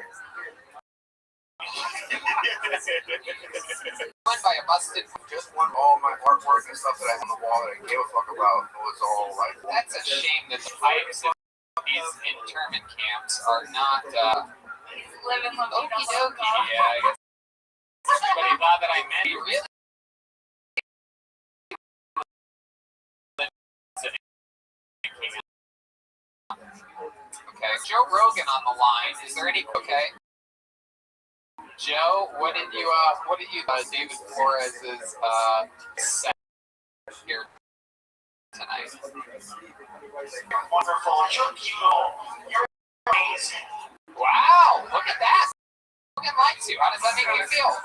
Run by a busted. Just want all my artwork and stuff that I have on the wall that I gave a fuck about. It was all like. That's a shame that the pipes in these internment camps are not. Living la vida Okie loca. dokie. Yeah, I guess. But I'm glad that I met you. Really? Okay. Joe Rogan on the line. Is there any? Okay. Joe, what did you David Flores's set here tonight? Wonderful. You're amazing. Wow, look at that. Logan likes you. How does that make you feel?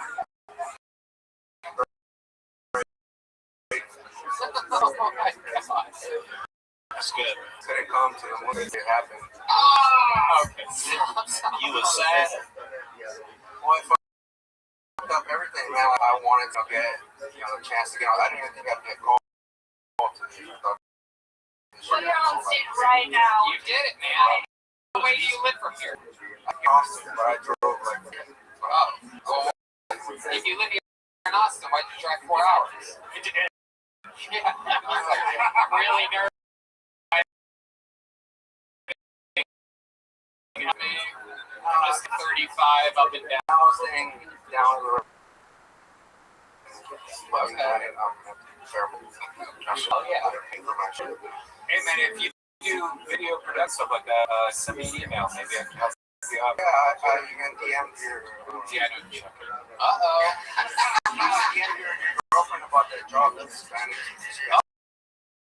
Oh my God. That's good. So they come to them when it happened. Oh, okay. Stop. You was sad. Well, it fucked up everything, man. Like, I wanted to get, a chance to get out. I didn't even think I'd get called to this. Well, you're on stage right now. You did it, man. How way do you live from here? I'm in Austin, but I drove like. Oh, well, if you live here in Austin, why'd you drive 4 hours? Yeah, I'm really nervous. I'm just 35 up and down. I was staying down the road. Oh, yeah. Hey man, if you do video production stuff like that, send me an email. Maybe I can help you out. Yeah, you can DM your. Yeah, I know. Uh-oh. DM your girlfriend about that job that's Spanish.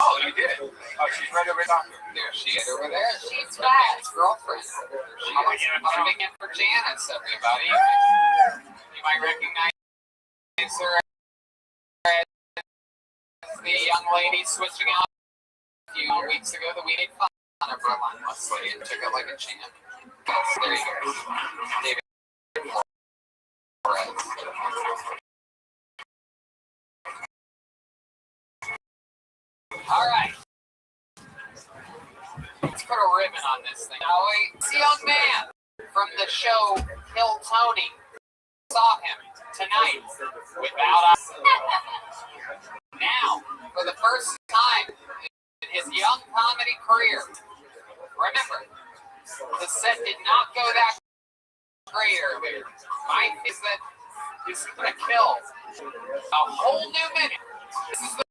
Oh, you did? Oh, she's right over there. There she is over there. She's back. His girlfriend. She is coming in for Janice, everybody. You might recognize her as the young lady switching out a few weeks ago that we made fun of relentlessly and took it like a champ. Yes, there you go. David Flores. All right. Let's put a ribbon on this thing, shall we? This young man from the show Kill Tony. Saw him tonight without us. Now, for the first time in his young comedy career, remember, the set did not go that great earlier. My is that he's going to kill a whole new minute. This is the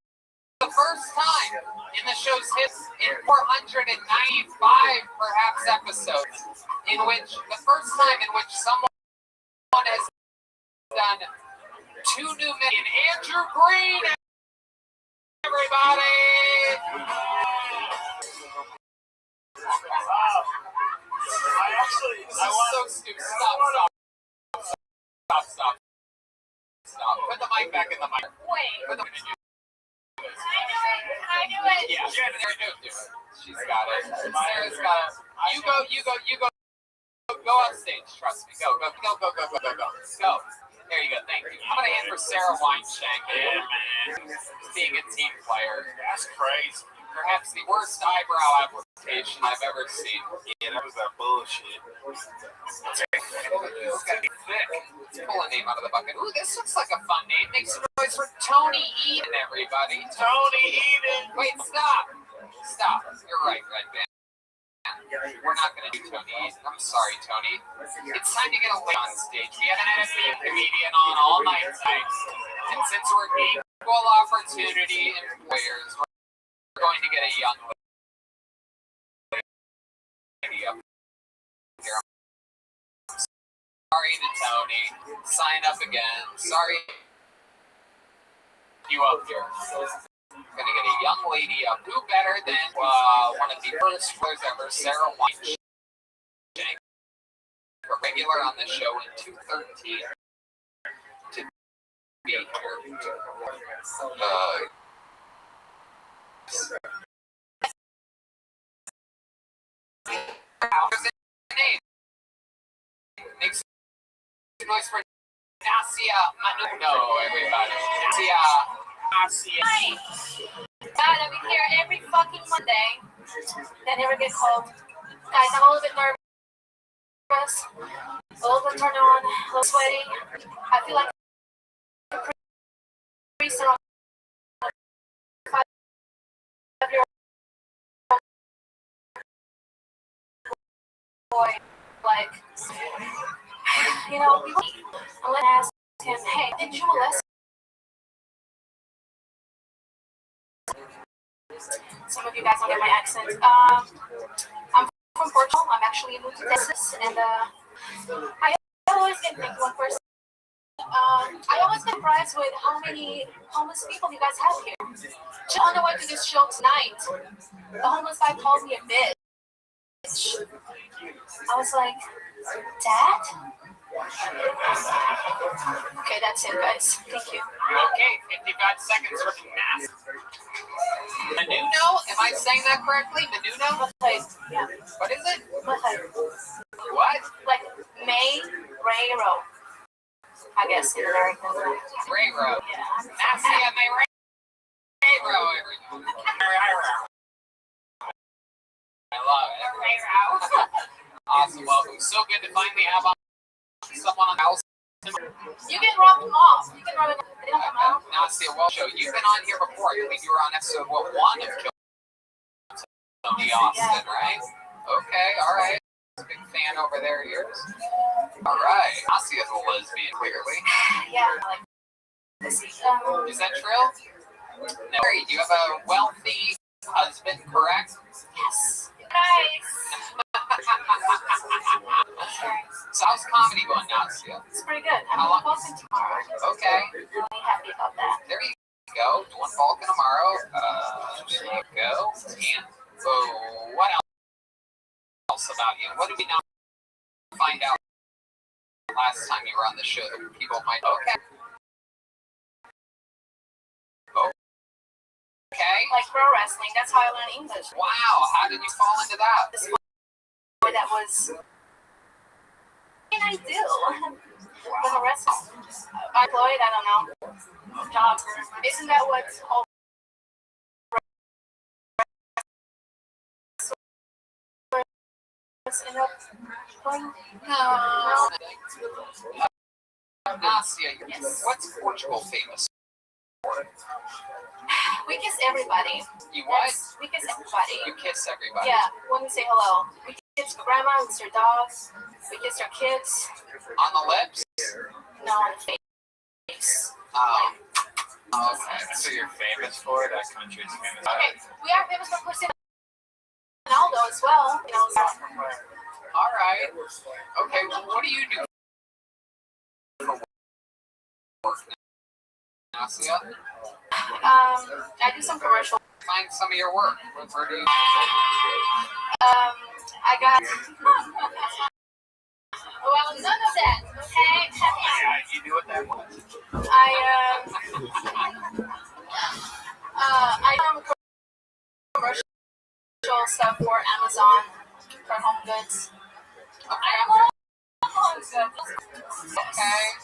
first time in the show's history, in 495 perhaps episodes, in which the first time in which someone has done 2 new minutes. In Andrew Green, everybody. I was so stupid. Stop. Put the mic back in the mic. Wait. Put the I knew it. Yeah, there do it. She's got it. Sarah's got it. You go. Go on stage. Trust me. Go. Go. There you go. Thank you. How about a hand for Sarah Weinshank? Yeah, man. Being a team player. That's crazy. Perhaps the worst eyebrow application I've ever seen. Yeah, that was that bullshit. It's gotta be thick. Let's pull a name out of the bucket. Ooh, this looks like a fun name. Make some noise for Tony Eden, everybody. Tony Eden. Wait, stop. You're right, Red Band. We're not going to do Tony Eden. I'm sorry, Tony. It's time to get a lay on stage. We haven't had a comedian on all night tonight. And since we're equal opportunity employers, we're going to get a young lady up here. Sorry to Tony. Sign up again. Sorry you up here. Gonna get a young lady up. Who better than one of the first players ever, Sarah Weinshank, a regular on the show in 213. To be here. What's the name? Make some noise for Nasia Manu. No, everybody. Nasia. Hi. God, I've been here every fucking Monday. I never get called. Guys, I'm a little bit nervous. A little bit turned on. A little sweaty. I feel like a priest around 5-year-old boy. Like, I'm gonna ask him, hey, did you molest? Some of you guys don't get my accent. I'm from Portugal. I'm actually moved to Texas, and I always get thank one person. I always get surprised with how many homeless people you guys have here. Just on the way to this show tonight, the homeless guy called me a bitch. I was like, Dad? Okay, that's it, guys. Thank you. Okay, 55 seconds for the mask. Menuno? Am I saying that correctly? Menuno? Yeah. What is it? What? What? Like May Rayro. I guess in American. Rayro. Yeah. Nasia May Rayro, everyone. I love it. Awesome. Welcome. So good to finally have someone on the house. You can rub them off. You can rub it. They don't come out. Nasia, well, show. You've been on here before. I believe you were on episode 1 of Tony Austin, right? Okay, all right. Big fan over there, yours. All right. Nasia's a lesbian, clearly. Yeah. Like, Is that true? No. You have a wealthy husband, correct? Yes. Nice. So how's comedy going, Nasia? It's pretty good. How I'm long? hoping tomorrow. Okay. I'm really happy about that. There you go. Doing Vulcan tomorrow. There you go. And so what else about you? What did we not find out last time you were on the show that people might? Okay. Okay. Like pro wrestling. That's how I learned English. Wow. How did you fall into that? This boy that was. What can I do? With a wrestler. Employed? I don't know. Job. Isn't that what all end up going? No. Nasia, Yes. what's Portugal famous for? We kiss everybody. You what? We kiss everybody. You kiss everybody. Yeah, when we say hello. We kiss grandma, we kiss our dogs, we kiss our kids. On the lips? No, on the face. Okay. So you're famous for it? That country's famous. Okay, we are famous for Cristiano Ronaldo as well. You know, so. All right. Okay, well, what do you do for work now, Nasia? I do some commercial. Find some of your work. Where do you? I got. Well, none of that. Okay. Yeah, you knew what that was. I commercial stuff for Amazon for home goods. I love home goods. Okay.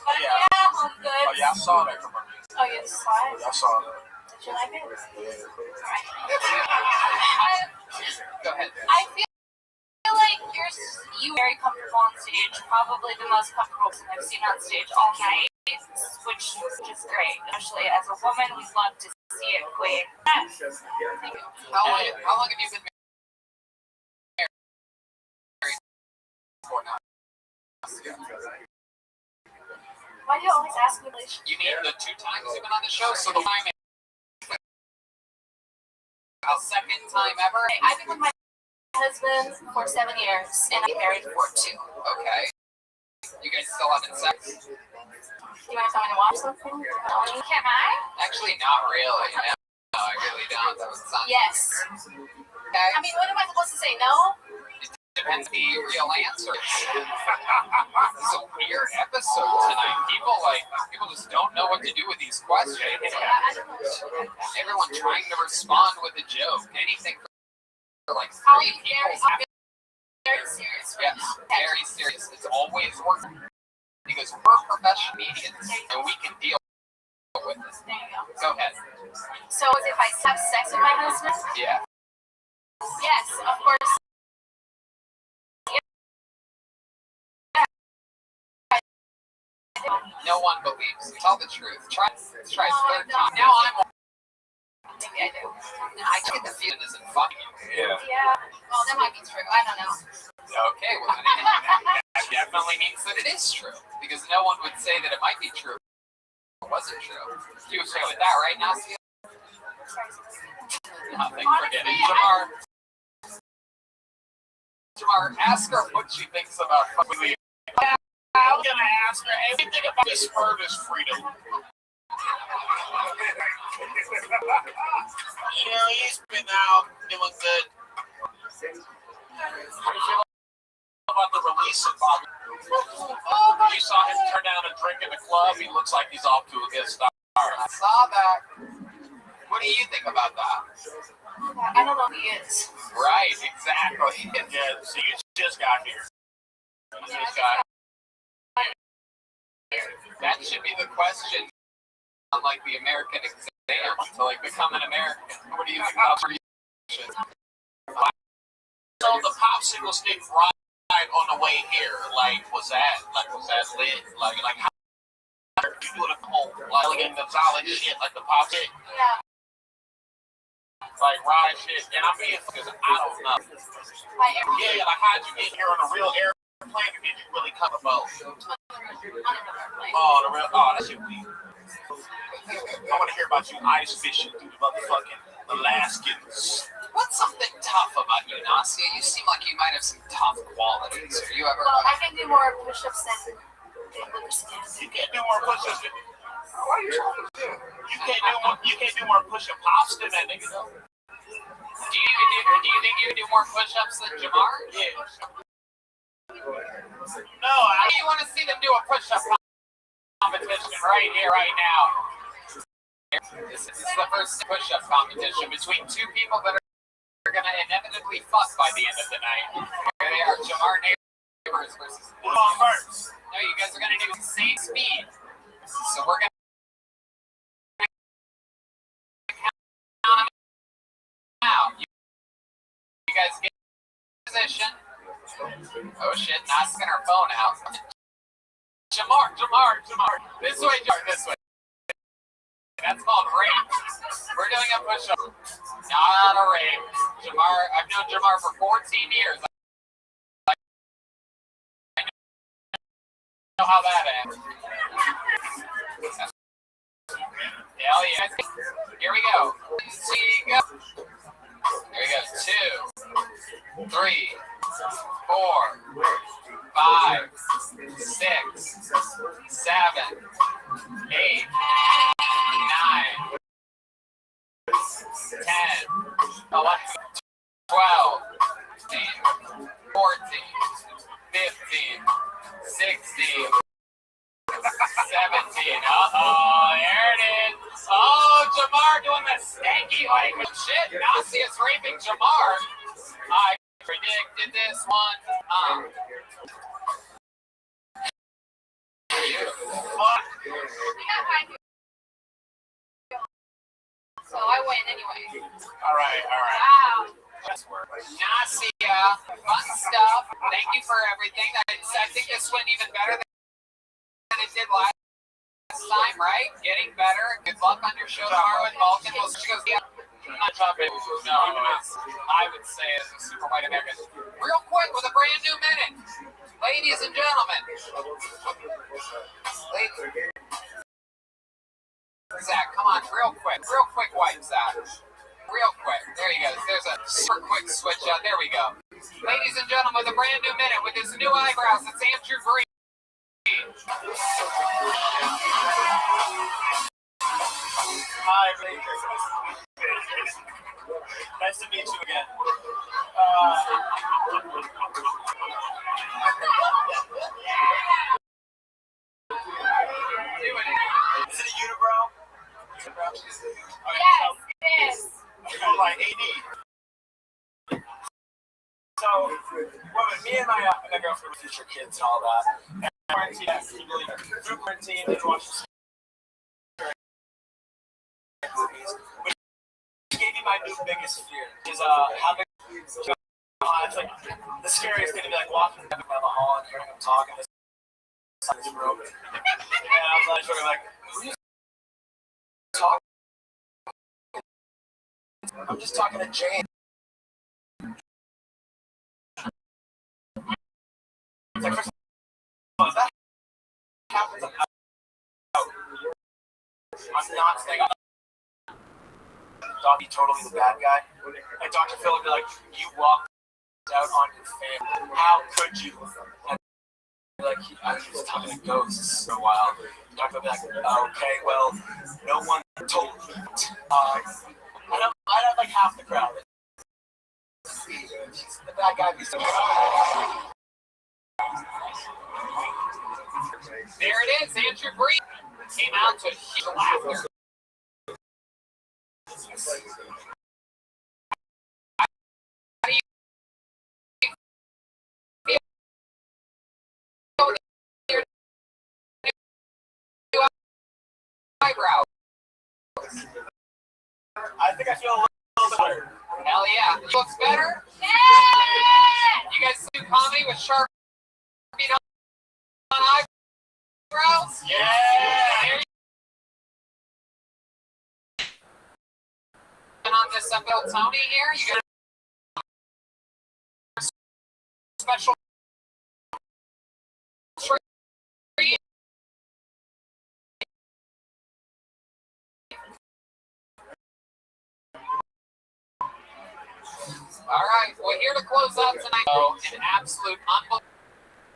But yeah, home goods. Oh, yeah, I saw that commercial. Oh, you saw it? I saw that. Did you like it? Alright. Go ahead. I feel like you very comfortable on stage. Probably the most comfortable person I've seen on stage all night, which is great. Especially as a woman, we love to see it quick. Thank you. How long have you been married for now? Why do you always ask me this? You need the 2 times you've been on the show, so the time a second time ever. I've been with my husband for 7 years, and I'm married for 2. Okay. You guys still having sex? You want to come in and watch something? Can I? Actually, not really. No, I really don't. That was not. Yes. Okay. I mean, what am I supposed to say? No? Depends on the real answer. It's a weird episode tonight. People just don't know what to do with these questions. Everyone trying to respond with a joke. Anything for like 3 people. Very serious. Yes, very serious. It's always working because we're professional mediums and we can deal with this. There you go. Go ahead. So if I have sex with my husband? Yeah. Yes, of course. No one believes. Tell the truth. Try third time. Now I'm. Maybe I do. I get the feeling isn't funny. Yeah. Yeah. Well, that might be true. I don't know. Okay, well then that definitely means that it is true because no one would say that it might be true. It wasn't true. You okay with that, right, Nasia? Nothing. Forget it. Jamar. Jamar, ask her what she thinks about fucking. I'm gonna ask her anything about this Spurs freedom. He's been out doing good. How do you feel about the release of Bob? You saw him turn down a drink in the club. He looks like he's off to a good start. I saw that. What do you think about that? I don't know who he is. Right, exactly. Yeah, so you just got here. You just got here. That should be the question on like the American exam to like become an American. What do you think about research? So the popsicle stick ride on the way here, like was that lit? Like how are you doing a cold? Like getting the solid shit like the pop stick? Yeah. Like ride shit, and I'm being because I don't know. Yeah, like how'd you get here on a real airplane, or did you really come a boat? Oh, that shit weak. I want to hear about you ice fishing through the motherfucking Alaskans. What's something tough about you, Nasia? You seem like you might have some tough qualities. Are you ever? Well, I can do more push-ups than Lucas can. You can't do more push-ups. Why are you talking to him? You can't do more push-up pops than that nigga though. Do you think you can do more push-ups than Jamar? Yeah. No, How do you want to see them do a push-up competition right here, right now? This is the first push-up competition between two people that are going to inevitably fuck by the end of the night. Here they are, Jamar Neighbors versus. Who's on first? No, you guys are going to do the same speed. So we're going to count them out. You guys get in position. Oh shit, knocking her phone out. Jamar. This way, Jamar, this way. That's called rape. We're doing a push-up. Not a rape. Jamar, I've known Jamar for 14 years. I know how that ends. Hell yeah. Here we go. Here we go. 2, 3, 4, 5, 6, 7, 8, 9, 10, 11, 12, 14, 15, 16, 17. Uh-oh, there it is. Oh, Jamar doing the stanky language. Shit, Nazia's raping Jamar. I predicted this one. So I win anyway. All right. Wow. Nasia, fun stuff. Thank you for everything. I think this went even better than it did last time, right? Getting better. Good luck on your show tomorrow with Vulcan. She goes, yeah. I'm not jumping. No, I would say as a super white American. Real quick with a brand new minute. Ladies and gentlemen. Zach, come on, real quick, white Zach. Real quick. There you go. There's a super quick switch out. There we go. Ladies and gentlemen, with a brand new minute with his new eyebrows, it's Andrew Green. Hi, nice to meet you again. Is it a unibrow? Yes, it is. Oh, like AD. So, me and my girlfriend were future kids and all that. Quarantine, through quarantine, we watched movies, which gave me my new biggest fear. Is having it's like the scariest thing to be like walking down the hall and hearing them talking. This is broken. And I was like, who are you talking? I'm just talking to Jane. It's like, first of all, if that happens, I'm not staying on. I'll be totally the bad guy. And Dr. Phil would be like, you walked out on your family. How could you? And like, I was just talking to ghosts for a while. Doctor be like, okay, well, no one told me. I don't like half the crowd. That guy be so. There it is, Andrew Green came out to huge laughter. Eyebrow. I think I feel a little bit better. Hell yeah. Looks better? Yeah! You guys do comedy with sharp feet on eyebrows? Yeah! And on this episode, Tony here, you got a special treat. All right, well, here to close out tonight, an absolute unbelievable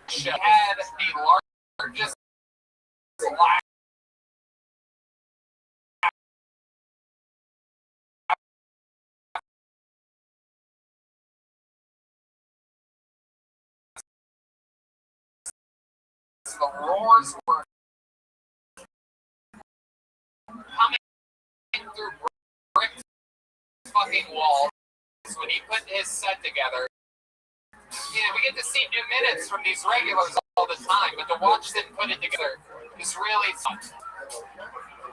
show. Had the largest laugh the roars were coming through brick fucking walls when he put his set together. Yeah, we get to see new minutes from these regulars all the time, but to watch them put it together is really fun.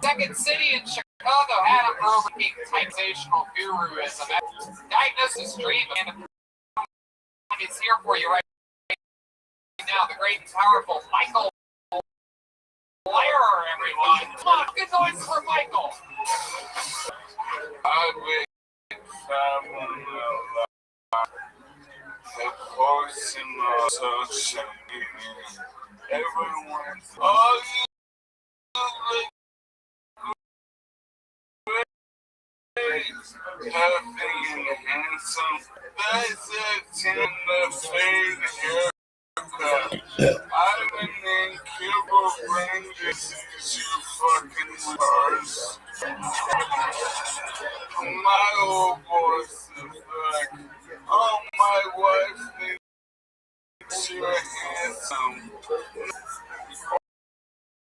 Second City in Chicago had him for overpeak typezational guruism. Diagnosis Dream, and he's here for you right now. The great and powerful Michael Blair, everyone. Come on, good noise for Michael. I've been traveling a lot. The posts in my social media. Everyone, oh, you look great. Healthy and handsome. That's it in the fade haircut. I've been in Cuba ranges since you fucking stars. My old boss is back. Oh, my wife thinks you're handsome.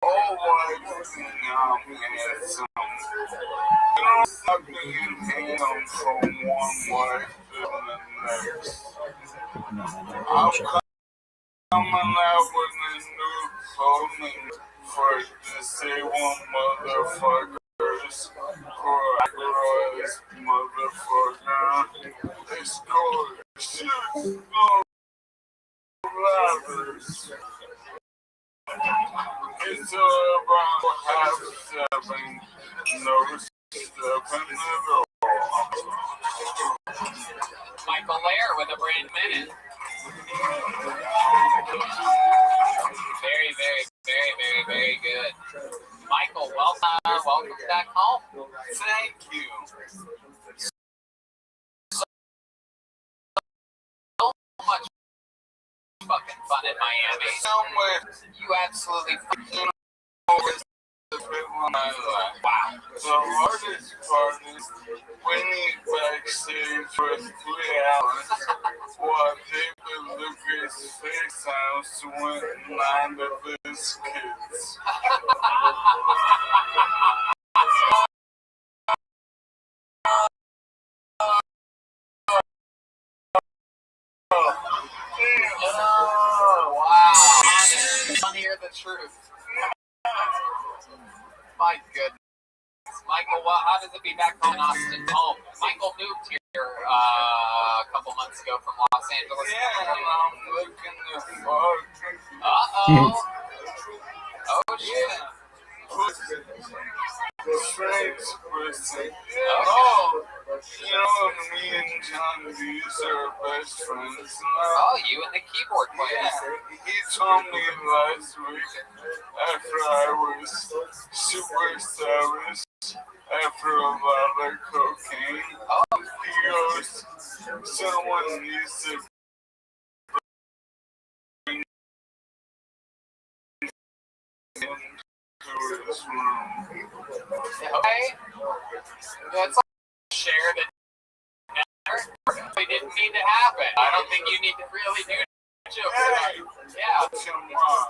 All wives think I'm handsome. You don't stop being handsome from one wife to the next. I'm coming out with a new clothing for disabled motherfuckers. For agorist motherfucker. It's called Shoes No Ladders. It's around 7:30. No stepping at all. Michael Lair with a brand minute. Very good. Michael, welcome back home. Thank you. So much fucking fun in Miami. Somewhere You absolutely fucking wow. The hardest part is waiting backstage for 3 hours while David Lucas' face sounds to win 9 of his kids. Oh, wow. I want to hear the truth. My goodness. Michael, how does it be back home in Austin? Home. Michael moved here a couple months ago from Los Angeles. Yeah, and I'm looking to fuck. Uh-oh. Oh, shit. Strange person. Oh. You know, me and John Dees are best friends now. Oh, you and the keyboard player. Yeah, he told me last week after I was super savage after a lot of cocaine. Oh. He goes, someone needs to into his room. Okay. That's like shared and really didn't need to happen. I don't think you need to really do jokes. Hey, Yeah. come on.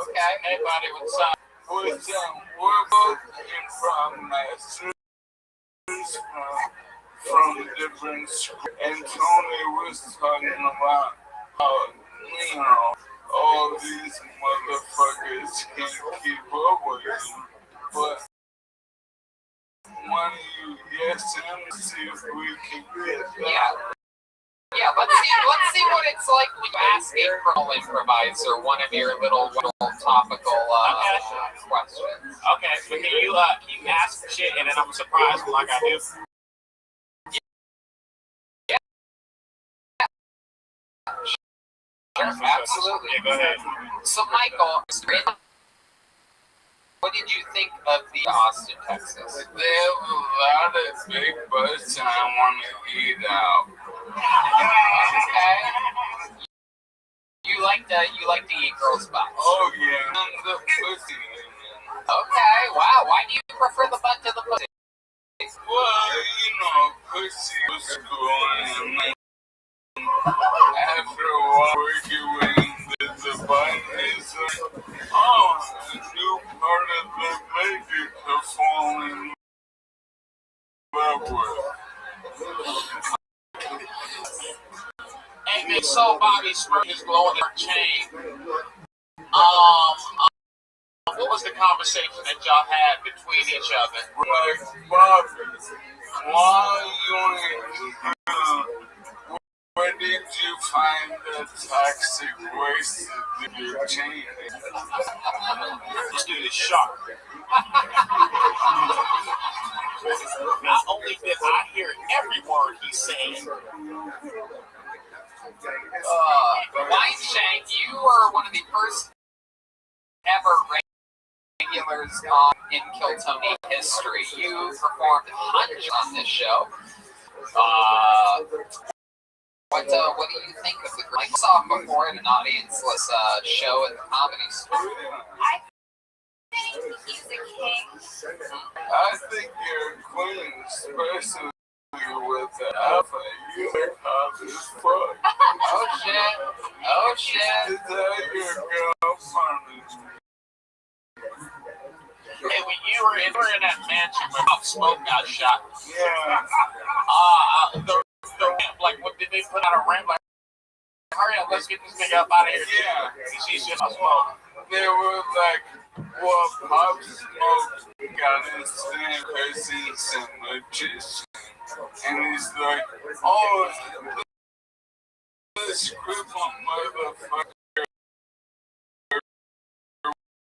Okay. Hey, buddy, what's up? We're both in from masters from different schools, and Tony was talking about how, all these motherfuckers can't keep up with him. But why don't you yes him to see if we can get that? Yeah, let's see what it's like when you ask a girl improviser one of your little topical questions. Okay, so can you ask shit and then I'm surprised like I do? Sure, absolutely. Yeah, go ahead. So, Michael, what did you think of the Austin, Texas? They have a lot of big butts and I want to eat out. Okay. You like to eat girls' butts. Oh yeah, and the pussy. Okay. Wow. Why do you prefer the butt to the pussy? Well, pussy was cool and after a while arguing that the butt is a new part of the baby to fall in love with. And they saw Bobby Spurgeon's blowing their chain. What was the conversation that y'all had between each other? Like, Bobby, why you ain't where did you find the toxic waste of your chain? This dude is sharp. Not only did I hear every word he's saying, Wine Shank, you were one of the first ever regulars in Kill Tony history. You performed hundreds on this show. What do you think of the group? I saw before at an audienceless show at the Comedy Store. I think he's a king. I think you're a queen, especially with the alpha. You're hot as fuck. Oh shit. Is that your girlfriend? hey, when you were in that mansion where Pop Smoke got shot, Yeah. like, what did they put out a ramp? Like, hurry up, let's get this nigga up out of here. Yeah. She's just a smoke. They were like, well, Pop Smoke got his thing because he's a magician. And he's like, oh, this crippled motherfucker,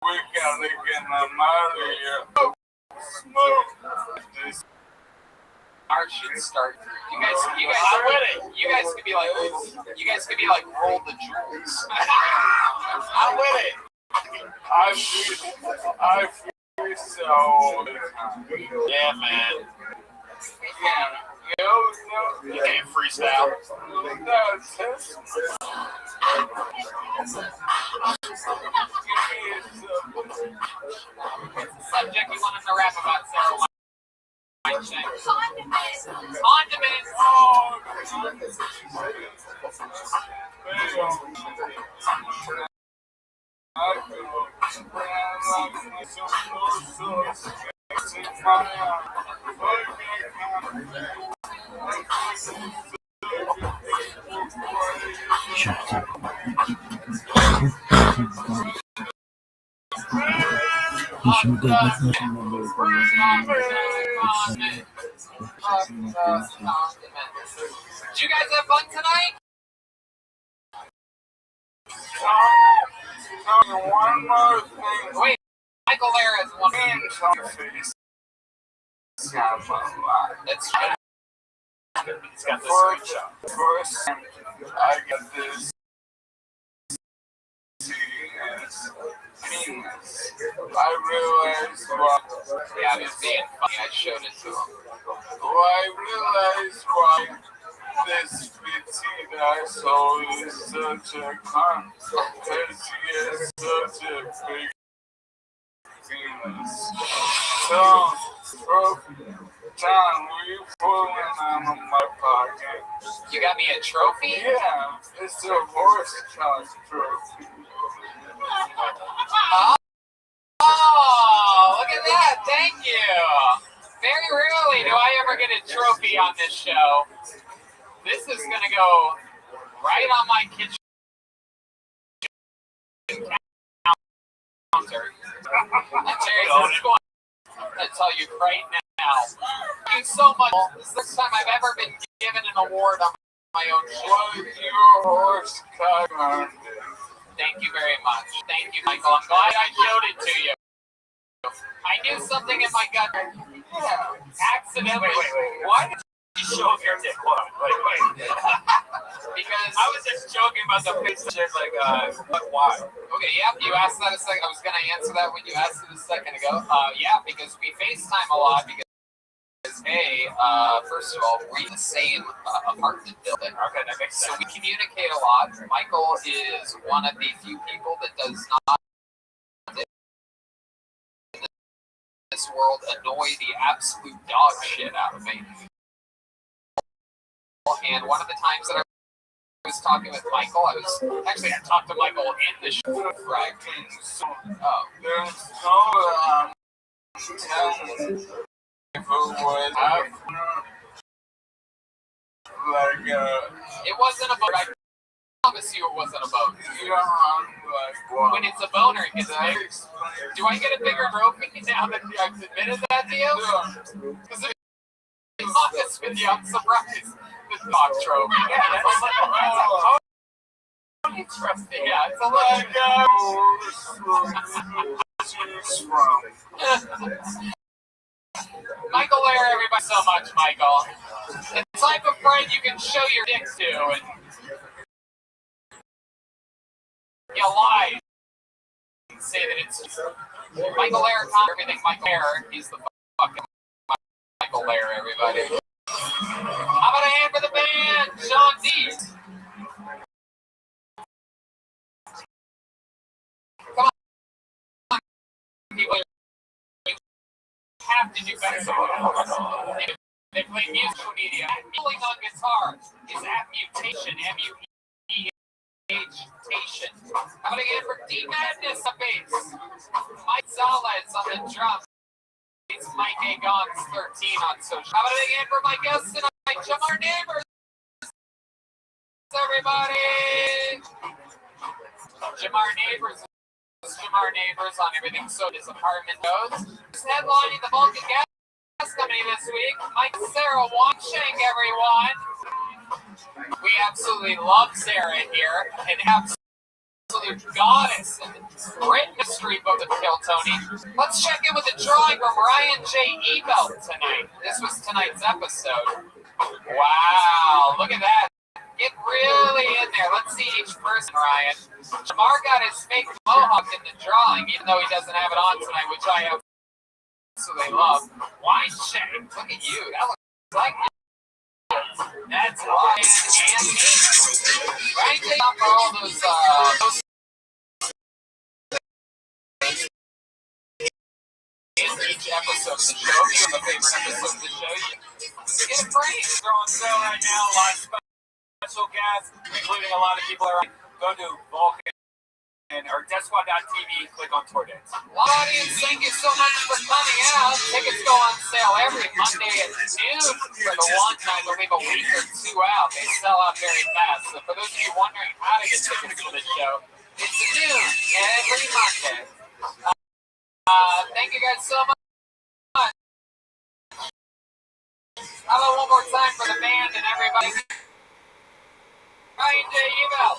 we gotta get him out of here. Oh, Smoke. This Art should start. You guys I'm with it. You guys could be like Roll the Jewels. I'm with it. I feel so. Yeah, man. Yo, You can't freestyle. that's it. Subject you wanted to rap about, Sarah. Condiments. Oh, Shut up. You should get that mission number for Did you guys have fun tonight? one more thing. Wait, Michael there has one. That's He's got the screenshot. First, I got this penis. I realized why. yeah, it was being funny. I showed it to him. I realized why this petite asshole is such a cunt. Because he has such a big this. So, John, will you pull one out of my pocket? You got me a trophy? Yeah, it's a horse cock trophy. Oh, look at that. Thank you. Very rarely do I ever get a trophy on this show. This is going to go right on my kitchen counter. And Jerry's going to tell you right now. Thank you so much. This is the first time I've ever been given an award on my own show. What your horse cock on this? Thank you very much. Thank you, Michael. I'm glad I showed it to you. I knew something in my gut. Yeah. Accidentally. Wait. Why did you show your dick? Hold on. Wait. Because I was just joking about the face shit, like, why? Okay, yeah, you asked that a second. I was going to answer that when you asked it a second ago. Yeah, because we FaceTime a lot because, hey, first of all, we're in the same apartment building. Okay, that makes So sense. we communicate a lot. Michael is one of the few people that does not in this world annoy the absolute dog shit out of me. And one of the times that I was talking with Michael, I talked to Michael in the show, right? There's no telling who would have like It wasn't a boat. I promise you it wasn't a boat. When it's a boner, it gets big. Do I get a bigger trophy now that I've admitted that to you? Because to be honest with you, I'm surprised. The dog trophy. Yeah, that's interesting. Yeah, it's a Michael Lair, everybody so much, Michael. The type of friend you can show your dick to and you lie and say that it's Michael Lair, everything Michael Lair, he's the fucking Michael Lair, everybody. How about a hand for the band, Sean Dees? Come on, people. You have to do better. They play musical media. Kneeling on guitar is at Mutation, M-U-T-H-Tation. How about a hand for D Madness on bass? Mike Zalez on the drums. It's Mike A. Gons 13 on social. How about a hand for my guests tonight, Jamar Neighbors? Everybody! Jamar Neighbors on everything so his apartment goes. He's headlining the Vulcan Gas Company this week. Mike Sarah watching, everyone. We absolutely love Sarah here. An absolute goddess in written history book of Kill Tony. Let's check in with the drawing from Ryan J. Ebelt tonight. This was tonight's episode. Wow, look at that. Get really in there. Let's see each person, Ryan. Jamar got his fake mohawk in the drawing, even though he doesn't have it on tonight, which I absolutely love. Wine shake. Look at you. That looks like you. That's Ryan and me. Ryan takes on for all those in each episode of the show. If you have a favorite episode of the show, you get a free. They're on sale right now. A lot of special guests, including a lot of people are go to Vulcan or DeathSquad.tv, click on Tour Dates. Well, audience, thank you so much for coming out. Tickets go on sale every Monday at noon for the one night. They'll leave a week or two out. They sell out very fast. So for those of you wondering how to get tickets to the show, it's noon every Monday. Thank you guys so much. How about one more time for the band and everybody? Ryan J. Ebelt.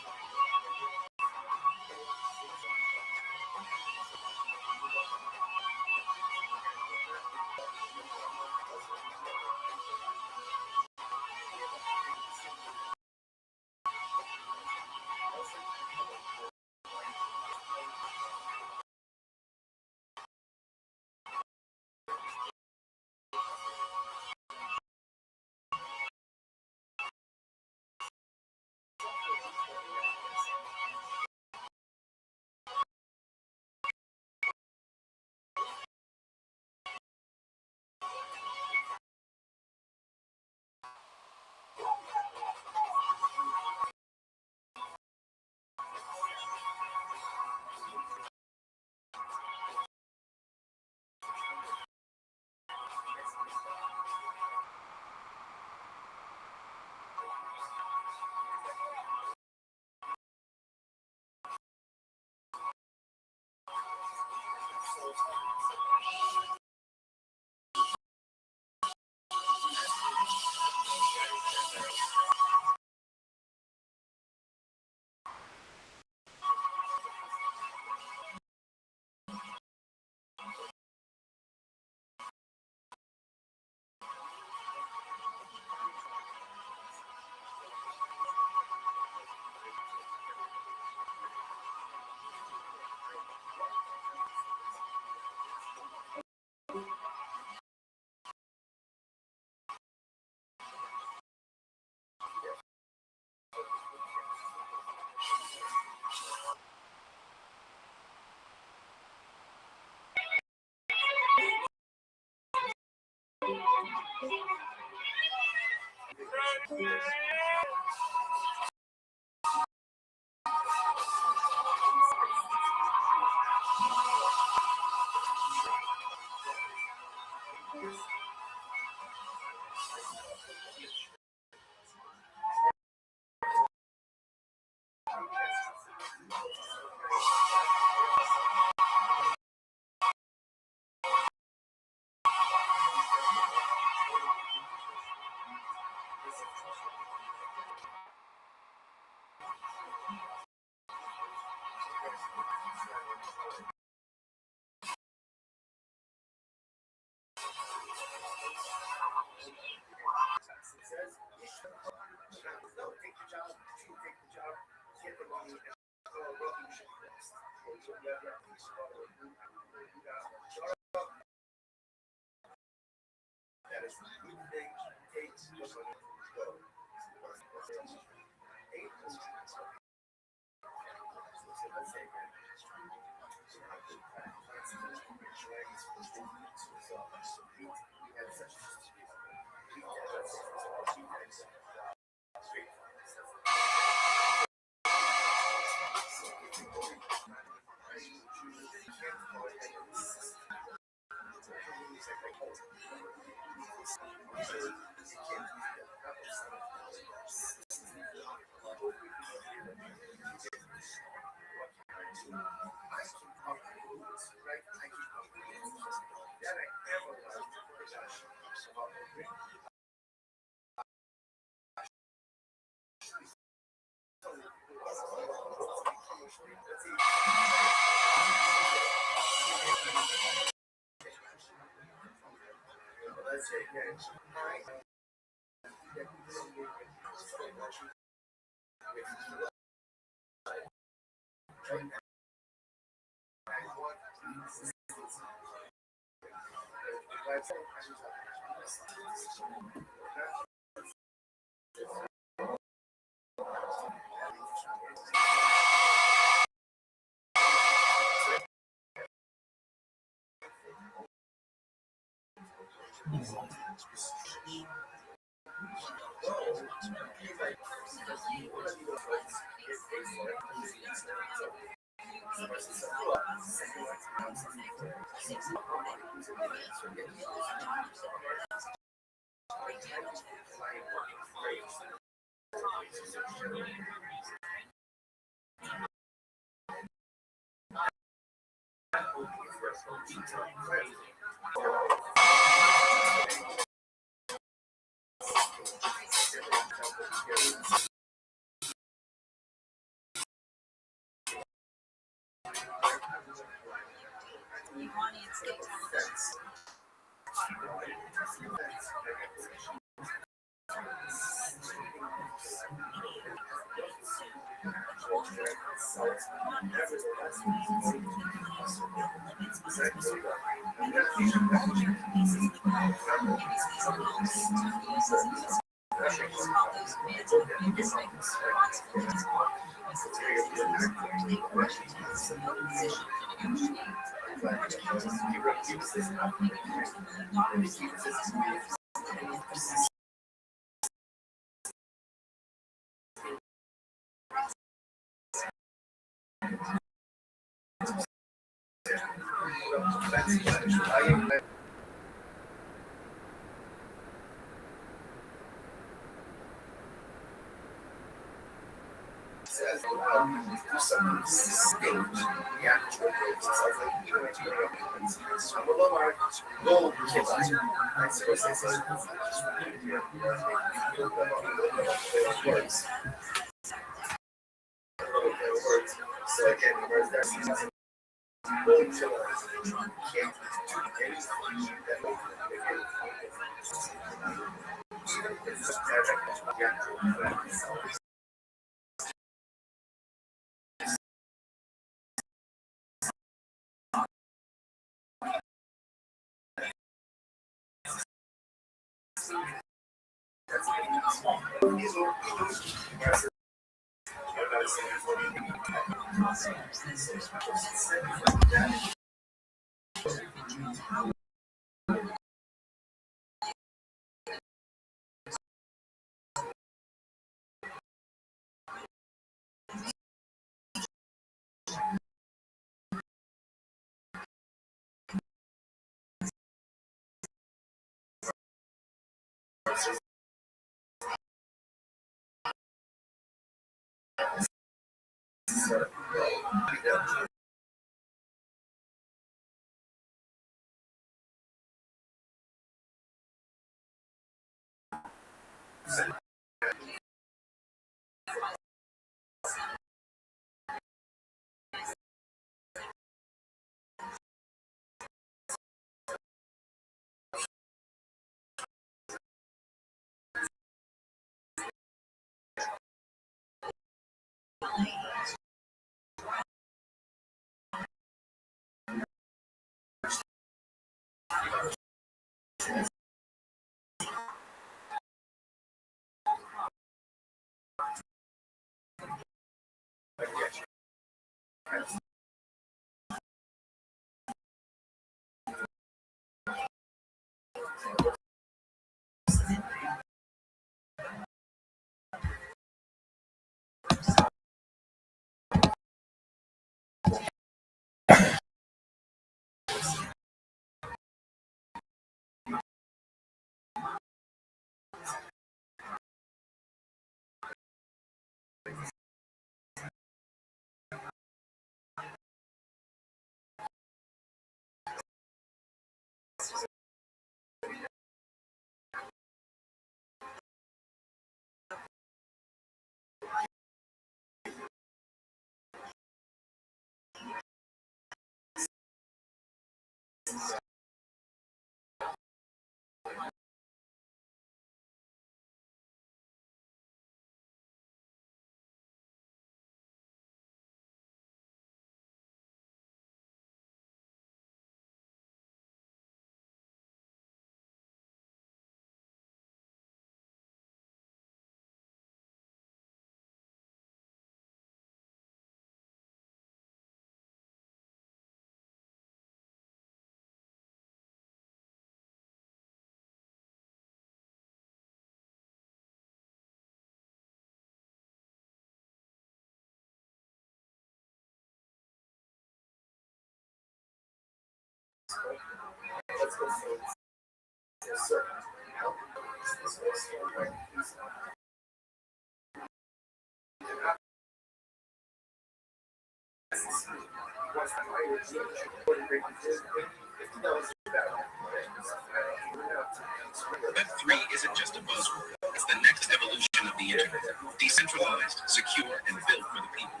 Web3 isn't just a buzzword. It's the next evolution of the internet. Decentralized, secure, and built for the people.